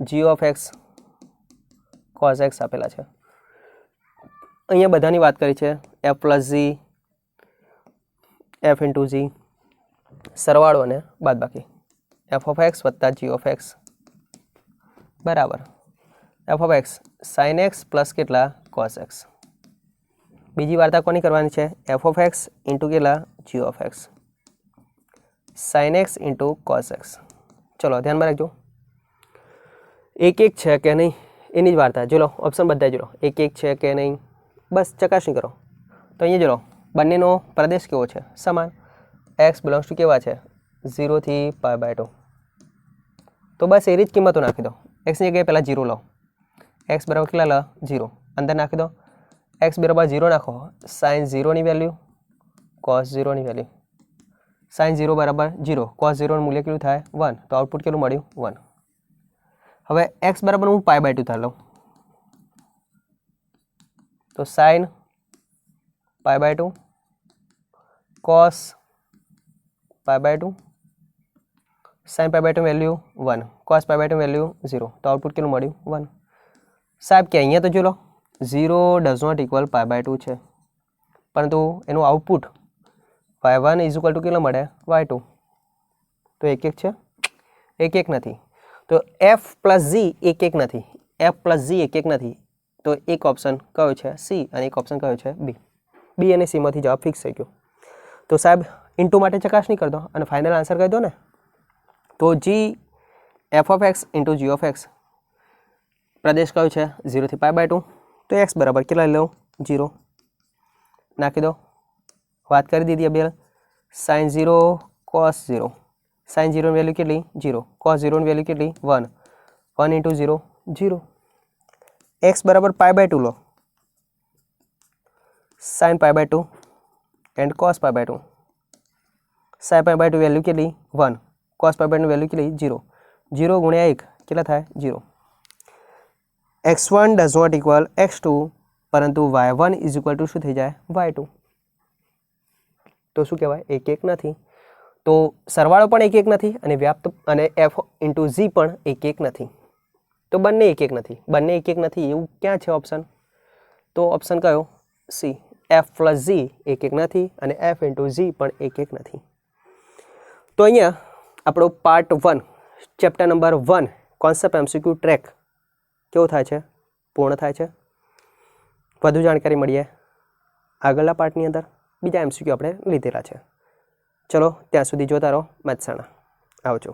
[SPEAKER 1] G of X cos X આપેલા છે. અહીંયા બધાની વાત કરી છે. F plus G, F into G, સરવાળો અને બાદબાકી. એફ ઓફ એક્સ વત્તા જી ઓફ એક્સ બરાબર F of X sine X plus કેટલા? Cos X. બીજી વાર્તા કોની કરવાની છે? એફ ઓફ એક્સ ઇન્ટુ કેટલા? G of X. Sine X into cos X. ચલો ધ્યાનમાં રાખજો. 1 1 છે કે નહીં એની જ વાર્તા. જો લો ઓપ્શન બધા જો લો. 1 1 છે કે નહીં, બસ ચકાસણી કરો. તો અહીંયા જો લો બંનેનો પ્રદેશ કેવો છે? સમાન. એક્સ બિલોંગ્સ ટુ કેવા છે? 0 થી π/2. તો બસ એની જ કિંમતો નાખી દો. એક્સની જગ્યાએ પહેલાં 0 લો. એક્સ બરાબર કેટલા લો? 0. અંદર નાખી દો. x બરાબર 0 નાખો, sin 0 ની વેલ્યુ, cos 0 ની વેલ્યુ. sin 0 બરાબર 0, cos 0 નું મૂલ્ય કેટલું થાય 1, તો આઉટપુટ કેટલું મળ્યું 1. હવે x બરાબર હું π/2 ધાર લઉં, તો sin π/2 cos π/2, sin π/2 value 1, cos π/2 value 0, તો આઉટપુટ કેટલું મળ્યું 1. સાહેબ કે અહીંયા તો જો લો 0 ડઝ નોટ ઇક્વલ π/2 છે, પરંતુ એનું output y1 is equal to કેટલો મળે y2, તો 1 1 છે, 1 1 નથી. તો f પ્લસ ઝી 1 1 નથી, f પ્લસ ઝી 1 1 નથી. તો એક ઓપ્શન કયો છે સી અને એક ઓપ્શન કયો છે બી. બી અને સીમાંથી જવાબ ફિક્સ થઈ ગયો. તો સાહેબ ઇન્ટુ માટે ચકાસણી કરી દો અને ફાઇનલ આન્સર કહી દો ને. તો G F of X into G of X પ્રદેશ કયો છે 0 થી π/2, તો એક્સ બરાબર કેટલા લઈ લઉં 0 નાખી દો. વાત કરી દીધી બે, sin 0 cos 0, sin 0 ની વેલ્યુ કેટલી 0, cos 0 ની વેલ્યુ કેટલી 1, 1 ઇન્ટુ 0 0, x બરાબર π/2 લો, sin π/2 and cos π/2, sin π/2 value કેટલી 1, cos π/2 વેલ્યુ કેટલી 0, 0 ગુણ્યા 1 કેટલા થાય 0. x1 does not equal x2, પરંતુ y1 ઇઝ ઇક્વલ ટુ શું થઈ જાય y2. તો શું કહેવાય 1 1 નથી. તો સરવાળો પણ 1 1 નથી અને વ્યાપ્ત અને f ઇન્ટુ ઝી પણ 1 1 નથી. તો બંને 1 1 નથી, બંને 1 1 નથી એવું ક્યાં છે ઓપ્શન? તો ઓપ્શન કયો સી, f પ્લસ ઝી 1 1 નથી અને f ઇન્ટુ ઝી પણ 1 1 નથી. તો અહીંયા આપણો part 1 chapter number 1 concept MCQ track કેવો થાય છે, પૂર્ણ થાય છે. વધુ જાણકારી મળીએ આગળના પાર્ટની અંદર, બીજા MCQ આપણે લીધેલા છે. ચલો ત્યાં સુધી જોતા રહો મેથ્સના. આવજો.